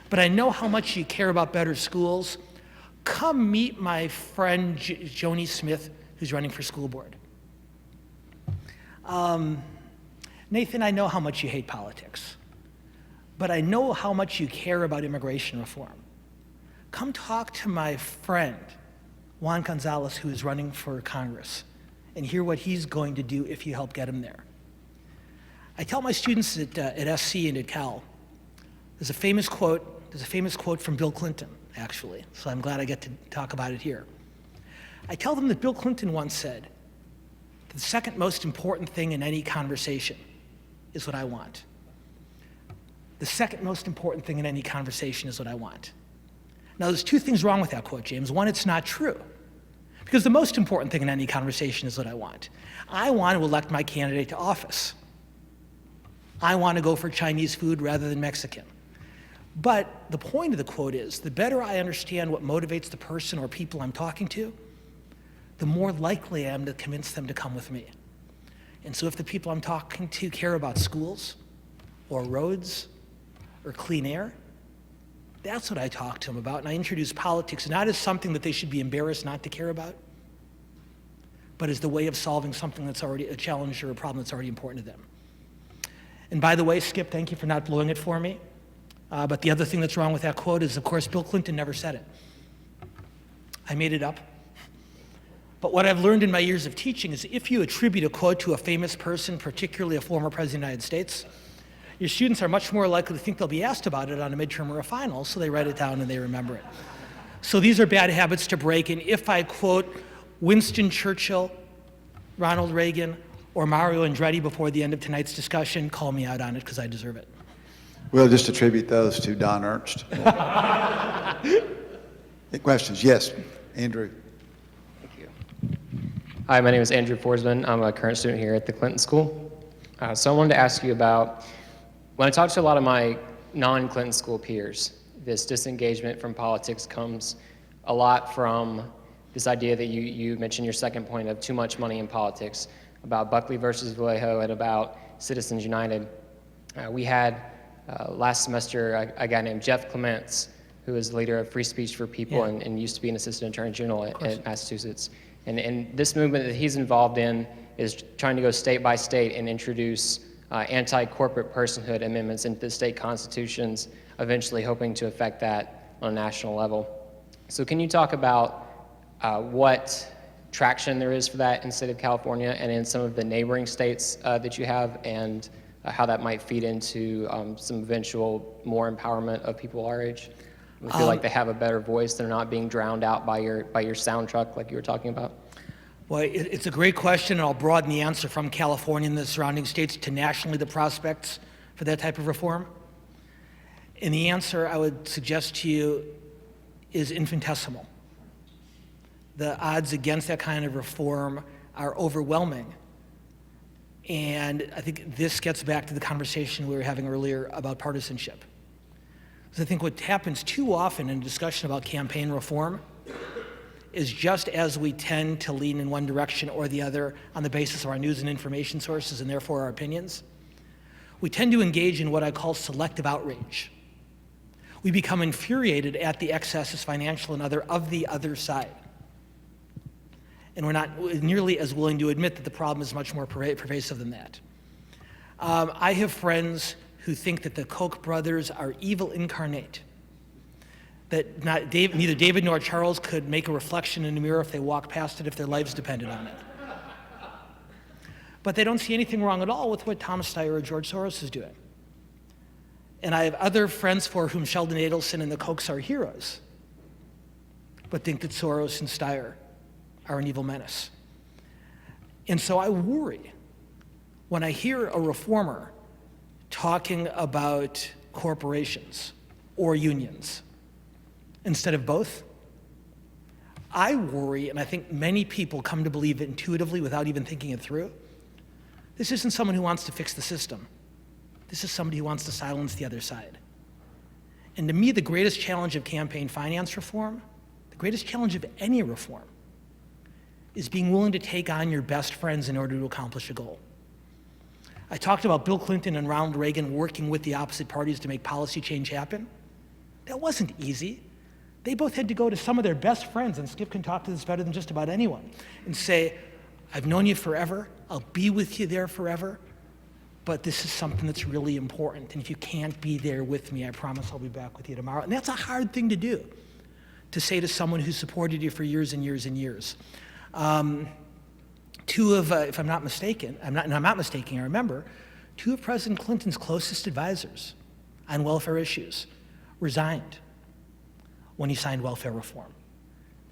but I know how much you care about better schools. Come meet my friend Joni Smith, who's running for school board. Nathan, I know how much you hate politics, but I know how much you care about immigration reform. Come talk to my friend, Juan Gonzalez, who is running for Congress, and hear what he's going to do if you help get him there. I tell my students at SC and at Cal, there's a famous quote from Bill Clinton, actually, so I'm glad I get to talk about it here. I tell them that Bill Clinton once said, the second most important thing in any conversation is what I want. The second most important thing in any conversation is what I want. Now, there's two things wrong with that quote, James. One, it's not true. Because the most important thing in any conversation is what I want. I want to elect my candidate to office. I want to go for Chinese food rather than Mexican. But the point of the quote is, the better I understand what motivates the person or people I'm talking to, the more likely I am to convince them to come with me. And so if the people I'm talking to care about schools or roads or clean air, that's what I talk to them about, and I introduce politics not as something that they should be embarrassed not to care about, but as the way of solving something that's already a challenge or a problem that's already important to them. And by the way, Skip, thank you for not blowing it for me. But the other thing that's wrong with that quote is, of course, Bill Clinton never said it. I made it up. But what I've learned in my years of teaching is if you attribute a quote to a famous person, particularly a former president of the United States, your students are much more likely to think they'll be asked about it on a midterm or a final, so they write it down and they remember it. So these are bad habits to break, and if I quote Winston Churchill, Ronald Reagan, or Mario Andretti before the end of tonight's discussion, call me out on it because I deserve it. We'll just attribute those to Don Ernst. Any questions? Yes, Andrew. Thank you. Hi, my name is Andrew Forsman. I'm a current student here at the Clinton School. So I wanted to ask you about, when I talk to a lot of my non-Clinton School peers, this disengagement from politics comes a lot from this idea that you mentioned your second point of too much money in politics, about Buckley versus Vallejo and about Citizens United. We had last semester, a guy named Jeff Clements, who is the leader of Free Speech for People Yeah. and used to be an assistant attorney general at Massachusetts. And this movement that he's involved in is trying to go state by state and introduce anti-corporate personhood amendments into the state constitutions, eventually hoping to affect that on a national level. So can you talk about what traction there is for that in the state of California and in some of the neighboring states that you have, and how that might feed into some eventual more empowerment of people our age? We feel like they have a better voice. They're not being drowned out by your sound truck like you were talking about. Well, it's a great question, and I'll broaden the answer from California and the surrounding states to nationally the prospects for that type of reform. And the answer I would suggest to you is infinitesimal. The odds against that kind of reform are overwhelming. And I think this gets back to the conversation we were having earlier about partisanship. Because I think what happens too often in a discussion about campaign reform is, just as we tend to lean in one direction or the other on the basis of our news and information sources and therefore our opinions, we tend to engage in what I call selective outrage. We become infuriated at the excesses, financial and other, of the other side. And we're not nearly as willing to admit that the problem is much more pervasive than that. I have friends who think that the Koch brothers are evil incarnate, that neither David nor Charles could make a reflection in a mirror if they walked past it if their lives depended on it. But they don't see anything wrong at all with what Thomas Steyer or George Soros is doing. And I have other friends for whom Sheldon Adelson and the Kochs are heroes, but think that Soros and Steyer are an evil menace. And so I worry when I hear a reformer talking about corporations or unions instead of both. I worry, and I think many people come to believe it intuitively without even thinking it through. This isn't someone who wants to fix the system. This is somebody who wants to silence the other side. And to me, the greatest challenge of campaign finance reform, the greatest challenge of any reform, is being willing to take on your best friends in order to accomplish a goal. I talked about Bill Clinton and Ronald Reagan working with the opposite parties to make policy change happen. That wasn't easy. They both had to go to some of their best friends, and Skip can talk to this better than just about anyone, and say, I've known you forever, I'll be with you there forever, but this is something that's really important, and if you can't be there with me, I promise I'll be back with you tomorrow. And that's a hard thing to do, to say to someone who supported you for years and years and years. Two of, if I'm not mistaken, I remember, two of President Clinton's closest advisors on welfare issues resigned when he signed welfare reform.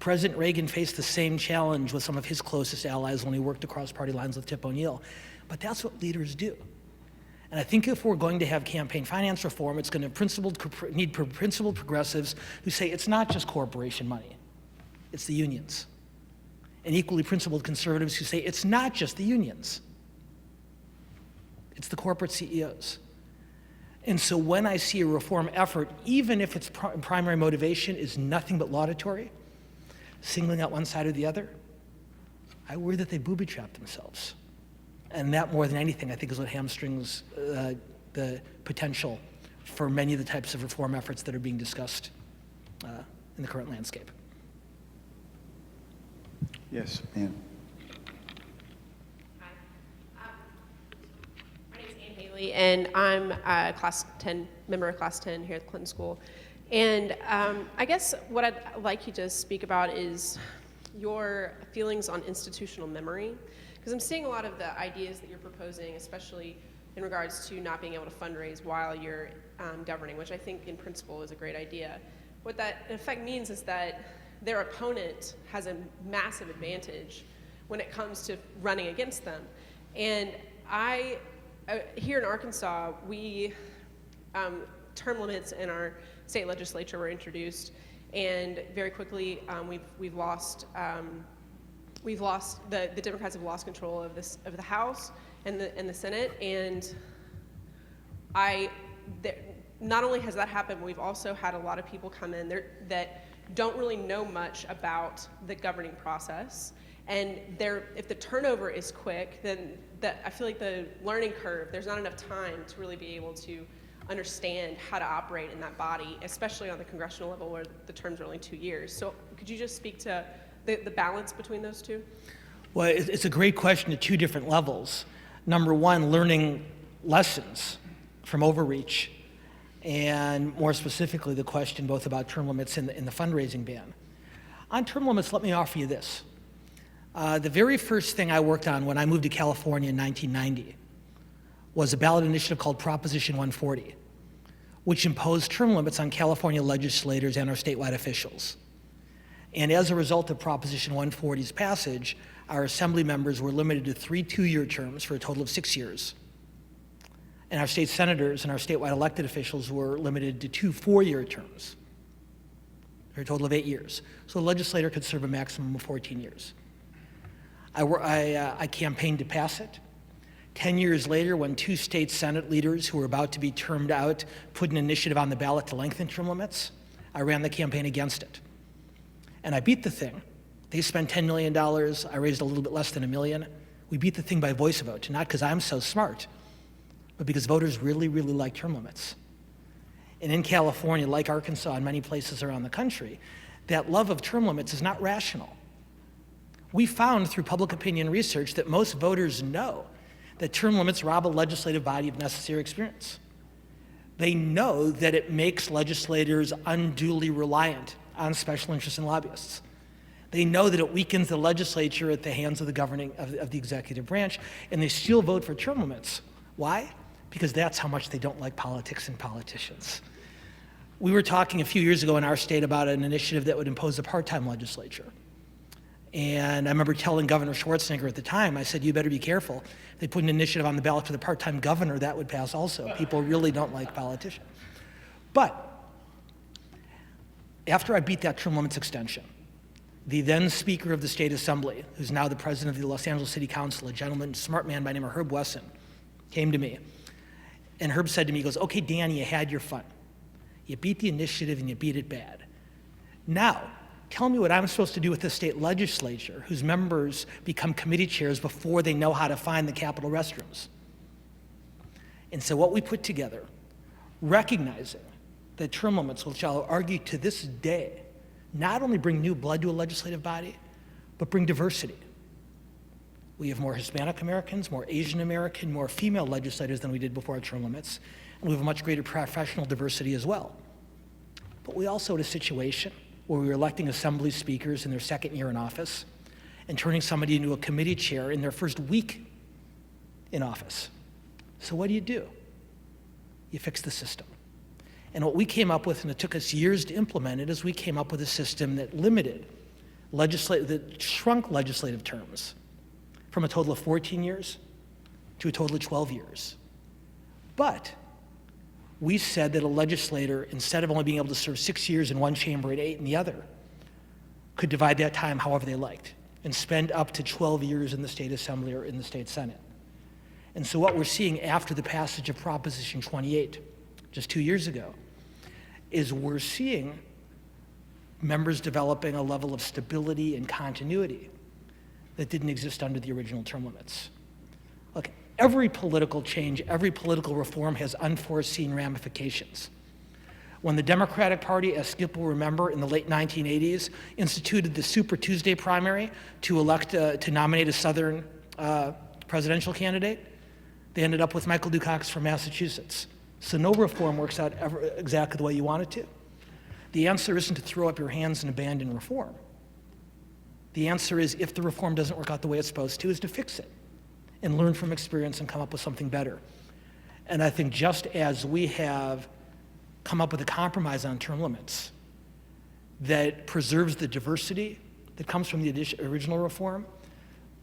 President Reagan faced the same challenge with some of his closest allies when he worked across party lines with Tip O'Neill. But that's what leaders do. And I think if we're going to have campaign finance reform, it's going to need principled progressives who say it's not just corporation money, it's the unions. And equally principled conservatives who say it's not just the unions, it's the corporate CEOs. And so when I see a reform effort, even if its primary motivation is nothing but laudatory, singling out one side or the other, I worry that they booby-trap themselves. And that, more than anything, I think is what hamstrings the potential for many of the types of reform efforts that are being discussed in the current landscape. Yes, Ann. My name is Ann Haley, and I'm a member of Class 10 here at the Clinton School. And I guess what I'd like you to speak about is your feelings on institutional memory, because I'm seeing a lot of the ideas that you're proposing, especially in regards to not being able to fundraise while you're governing, which I think in principle is a great idea. What that in effect means is that their opponent has a massive advantage when it comes to running against them. And here in Arkansas, term limits in our state legislature were introduced, and very quickly we've lost the Democrats have lost control of the House and the Senate, and not only has that happened, but we've also had a lot of people come in there that don't really know much about the governing process, and if the turnover is quick, then I feel like the learning curve, there's not enough time to really be able to understand how to operate in that body, especially on the congressional level where the terms are only 2 years. So could you just speak to the balance between those two? Well, it's a great question at two different levels. Number one, learning lessons from overreach, and more specifically, the question both about term limits and the fundraising ban. On term limits, let me offer you this. The very first thing I worked on when I moved to California in 1990 was a ballot initiative called Proposition 140, which imposed term limits on California legislators and our statewide officials. And as a result of Proposition 140's passage, our assembly members were limited to 3 2-year terms for a total of 6 years. And our state senators and our statewide elected officials were limited to 2 4-year terms for a total of 8 years. So a legislator could serve a maximum of 14 years. I campaigned to pass it. 10 years later, when 2 state Senate leaders who were about to be termed out put an initiative on the ballot to lengthen term limits, I ran the campaign against it. And I beat the thing. They spent $10 million. I raised a little bit less than $1 million. We beat the thing by voice vote, not because I'm so smart, but because voters really, really like term limits. And in California, like Arkansas and many places around the country, that love of term limits is not rational. We found through public opinion research that most voters know that term limits rob a legislative body of necessary experience. They know that it makes legislators unduly reliant on special interests and lobbyists. They know that it weakens the legislature at the hands of the governing, of the executive branch, and they still vote for term limits. Why? Because that's how much they don't like politics and politicians. We were talking a few years ago in our state about an initiative that would impose a part-time legislature. And I remember telling Governor Schwarzenegger at the time, I said, you better be careful. If they put an initiative on the ballot for the part-time governor, that would pass also. People really don't like politicians. But after I beat that term limits extension, the then Speaker of the State Assembly, who's now the President of the Los Angeles City Council, a gentleman, smart man by the name of Herb Wesson, came to me. And Herb said to me, he goes, okay, Dan, you had your fun. You beat the initiative and you beat it bad. Now, tell me what I'm supposed to do with the state legislature, whose members become committee chairs before they know how to find the Capitol restrooms. And so what we put together, recognizing that term limits, which I'll argue to this day, not only bring new blood to a legislative body, but bring diversity. We have more Hispanic Americans, more Asian American, more female legislators than we did before term limits, and we have a much greater professional diversity as well. But we also had a situation where we were electing assembly speakers in their second year in office and turning somebody into a committee chair in their first week in office. So what do? You fix the system. And what we came up with, and it took us years to implement it, is we came up with a system that that shrunk legislative terms from a total of 14 years to a total of 12 years. But we said that a legislator, instead of only being able to serve 6 years in one chamber and 8 in the other, could divide that time however they liked and spend up to 12 years in the state assembly or in the state senate. And so what we're seeing after the passage of Proposition 28, just 2 years ago, is we're seeing members developing a level of stability and continuity that didn't exist under the original term limits. Look, every political change, every political reform has unforeseen ramifications. When the Democratic Party, as Skip will remember, in the late 1980s, instituted the Super Tuesday primary to nominate a Southern presidential candidate, they ended up with Michael Dukakis from Massachusetts. So no reform works out exactly the way you want it to. The answer isn't to throw up your hands and abandon reform. The answer is, if the reform doesn't work out the way it's supposed to, is to fix it and learn from experience and come up with something better. And I think just as we have come up with a compromise on term limits that preserves the diversity that comes from the original reform,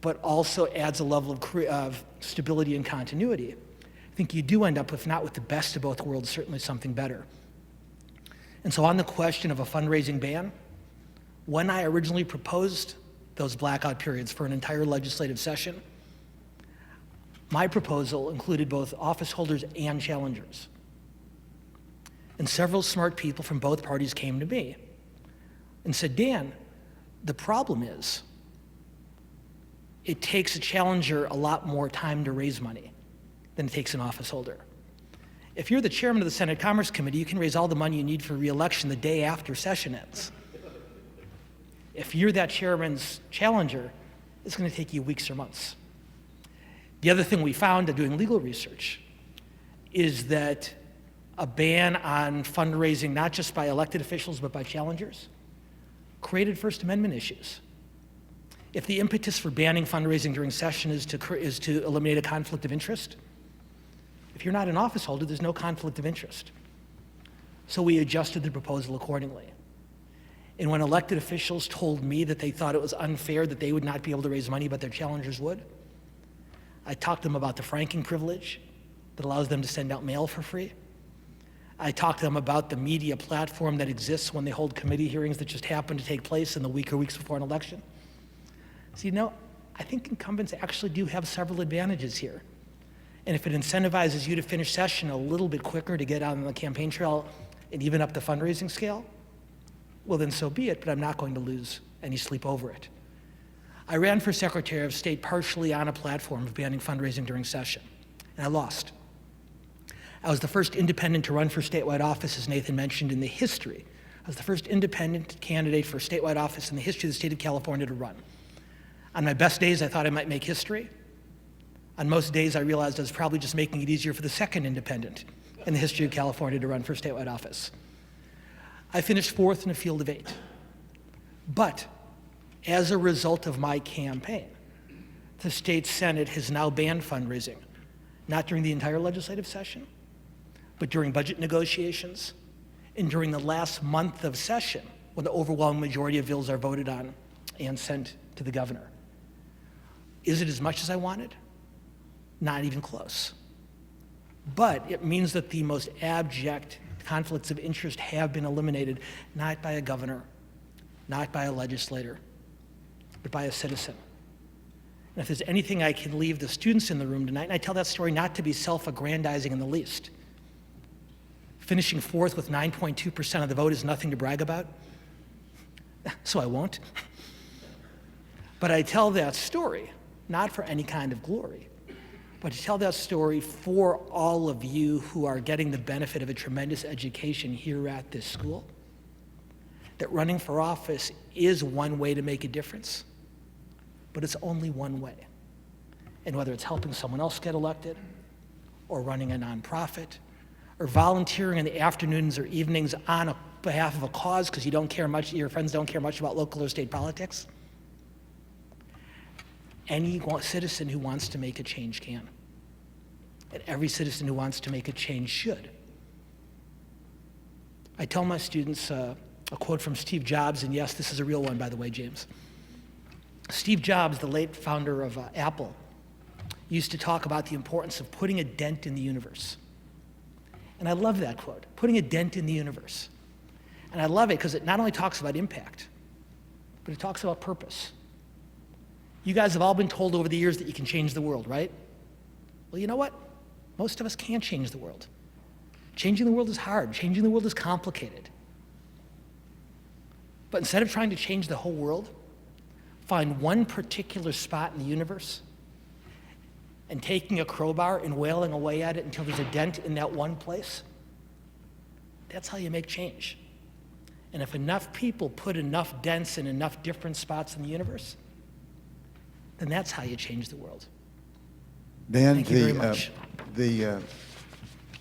but also adds a level of stability and continuity, I think you do end up, if not with the best of both worlds, certainly something better. And so on the question of a fundraising ban, when I originally proposed those blackout periods for an entire legislative session, my proposal included both office holders and challengers. And several smart people from both parties came to me and said, Dan, the problem is it takes a challenger a lot more time to raise money than it takes an office holder. If you're the chairman of the Senate Commerce Committee, you can raise all the money you need for re-election the day after session ends. If you're that chairman's challenger, it's going to take you weeks or months. The other thing we found in doing legal research is that a ban on fundraising, not just by elected officials, but by challengers, created First Amendment issues. If the impetus for banning fundraising during session is to eliminate a conflict of interest, if you're not an office holder, there's no conflict of interest. So we adjusted the proposal accordingly. And when elected officials told me that they thought it was unfair that they would not be able to raise money, but their challengers would, I talked to them about the franking privilege that allows them to send out mail for free. I talked to them about the media platform that exists when they hold committee hearings that just happen to take place in the week or weeks before an election. So, you know, I think incumbents actually do have several advantages here. And if it incentivizes you to finish session a little bit quicker to get on the campaign trail and even up the fundraising scale, well, then so be it, but I'm not going to lose any sleep over it. I ran for Secretary of State partially on a platform of banning fundraising during session, and I lost. I was the first independent to run for statewide office, as Nathan mentioned, in the history. I was the first independent candidate for statewide office in the history of the state of California to run. On my best days, I thought I might make history. On most days, I realized I was probably just making it easier for the second independent in the history of California to run for statewide office. I finished fourth in a field of 8. But as a result of my campaign, the state Senate has now banned fundraising, not during the entire legislative session, but during budget negotiations and during the last month of session when the overwhelming majority of bills are voted on and sent to the governor. Is it as much as I wanted? Not even close. But it means that the most abject conflicts of interest have been eliminated, not by a governor, not by a legislator, but by a citizen. And if there's anything I can leave the students in the room tonight, and I tell that story not to be self-aggrandizing in the least. Finishing fourth with 9.2% of the vote is nothing to brag about, so I won't. But I tell that story, not for any kind of glory, but to tell that story for all of you who are getting the benefit of a tremendous education here at this school, that running for office is one way to make a difference, but it's only one way. And whether it's helping someone else get elected, or running a nonprofit, or volunteering in the afternoons or evenings on behalf of a cause because you don't care much, your friends don't care much about local or state politics, any citizen who wants to make a change can. And every citizen who wants to make a change should. I tell my students a quote from Steve Jobs, and yes, this is a real one, by the way, James. Steve Jobs, the late founder of Apple, used to talk about the importance of putting a dent in the universe. And I love that quote, putting a dent in the universe. And I love it because it not only talks about impact, but it talks about purpose. You guys have all been told over the years that you can change the world, right? Well, you know what? Most of us can't change the world. Changing the world is hard. Changing the world is complicated. But instead of trying to change the whole world, find one particular spot in the universe and taking a crowbar and wailing away at it until there's a dent in that one place. That's how you make change. And if enough people put enough dents in enough different spots in the universe, then that's how you change the world. Dan, Thank you very much.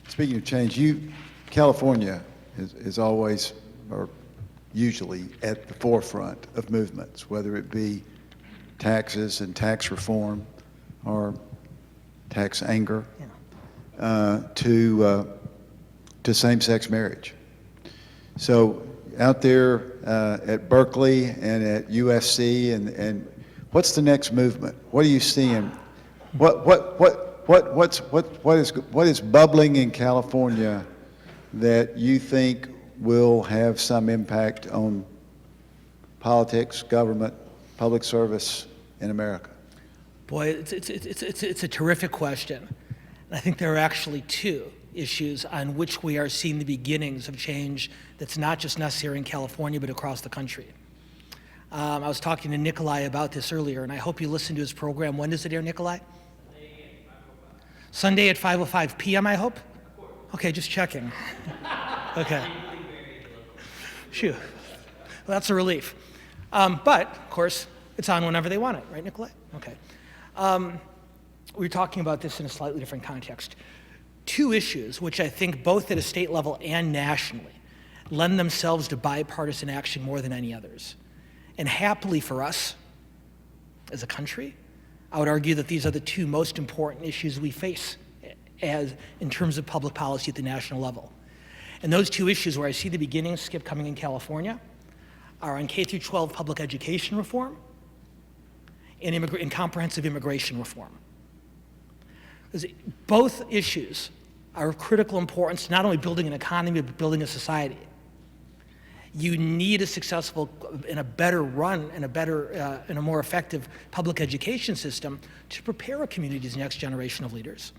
Speaking of change, California is always, or usually, at the forefront of movements, whether it be taxes and tax reform or tax anger, to same-sex marriage. So out there at Berkeley and at USC, and what's the next movement? What are you seeing? What is bubbling in California that you think will have some impact on politics, government, public service in America? Boy, it's a terrific question. And I think there are actually two issues on which we are seeing the beginnings of change that's not just necessary in California, but across the country. I was talking to Nikolai about this earlier, and I hope you listened to his program. When does it air, Nikolai? Sunday at 5:05 p.m., I hope? Okay, just checking. Okay. Phew. Well, that's a relief. But, of course, it's on whenever they want it, right, Nicolai? Okay. We're talking about this in a slightly different context. Two issues, which I think both at a state level and nationally lend themselves to bipartisan action more than any others. And happily for us, as a country, I would argue that these are the two most important issues we face in terms of public policy at the national level. And those two issues where I see the beginnings, Skip, coming in California, are on K-12 public education reform and comprehensive immigration reform. Both issues are of critical importance to not only building an economy, but building a society. You need a successful and a better run and a more effective public education system to prepare a community's next generation of leaders.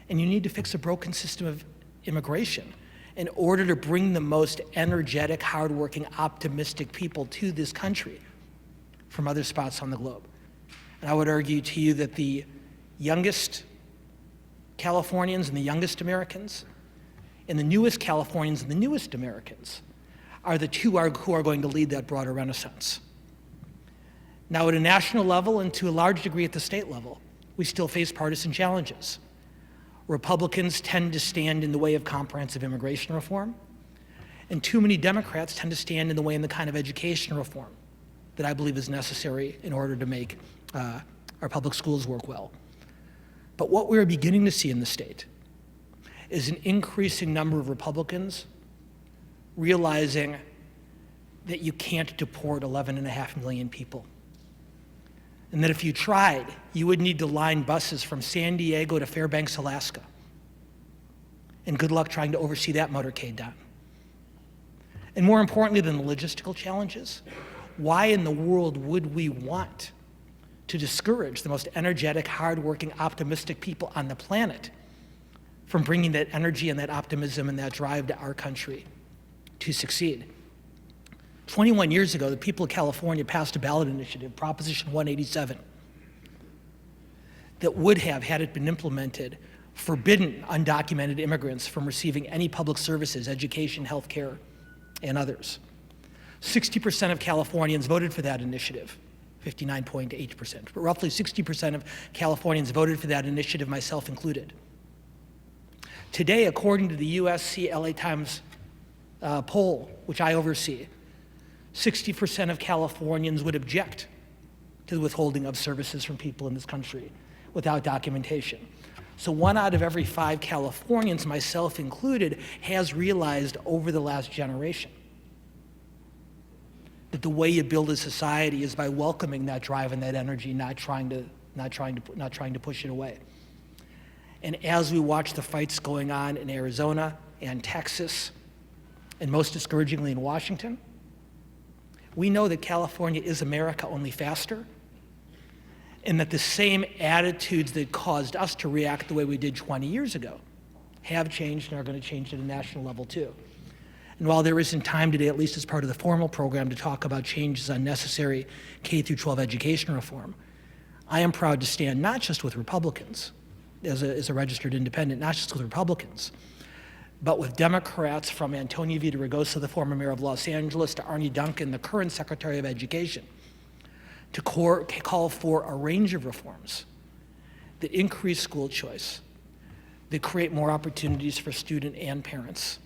And you need to fix a broken system of immigration in order to bring the most energetic, hardworking, optimistic people to this country from other spots on the globe. And I would argue to you that the youngest Californians and the youngest Americans and the newest Californians and the newest Americans are the two who are going to lead that broader renaissance. Now, at a national level and to a large degree at the state level, we still face partisan challenges. Republicans tend to stand in the way of comprehensive immigration reform, and too many Democrats tend to stand in the way in the kind of education reform that I believe is necessary in order to make our public schools work well. But what we're beginning to see in the state is an increasing number of Republicans realizing that you can't deport 11.5 million people. And that if you tried, you would need to line buses from San Diego to Fairbanks, Alaska. And good luck trying to oversee that motorcade down. And more importantly than the logistical challenges, why in the world would we want to discourage the most energetic, hardworking, optimistic people on the planet from bringing that energy and that optimism and that drive to our country to succeed? 21 years ago, the people of California passed a ballot initiative, Proposition 187, that would have, had it been implemented, forbidden undocumented immigrants from receiving any public services, education, healthcare, and others. 60% of Californians voted for that initiative, 59.8%, but roughly 60% of Californians voted for that initiative, myself included. Today, according to the USC LA Times poll, which I oversee, 60% of Californians would object to the withholding of services from people in this country without documentation. So 1 out of every 5 Californians, myself included, has realized over the last generation that the way you build a society is by welcoming that drive and that energy, not trying to push it away. And as we watch the fights going on in Arizona and Texas, and most discouragingly in Washington, we know that California is America, only faster, and that the same attitudes that caused us to react the way we did 20 years ago have changed and are going to change at a national level too. And while there isn't time today, at least as part of the formal program, to talk about changes on necessary K-12 education reform, I am proud to stand not just with Republicans, as a registered independent, not just with Republicans, but with Democrats from Antonio Villaraigosa, the former mayor of Los Angeles, to Arne Duncan, the current Secretary of Education, to call for a range of reforms that increase school choice, that create more opportunities for student and parents,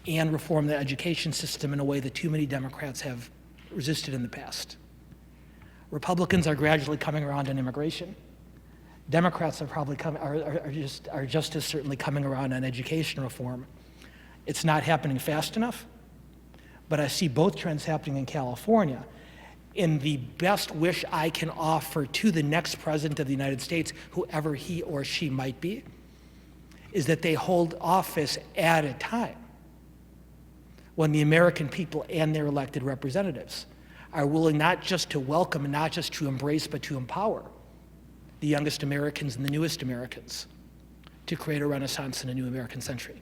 and reform the education system in a way that too many Democrats have resisted in the past. Republicans are gradually coming around on immigration. Democrats are probably are just as certainly coming around on education reform. It's not happening fast enough, but I see both trends happening in California. And the best wish I can offer to the next president of the United States, whoever he or she might be, is that they hold office at a time when the American people and their elected representatives are willing not just to welcome and not just to embrace, but to empower the youngest Americans and the newest Americans to create a renaissance in a new American century.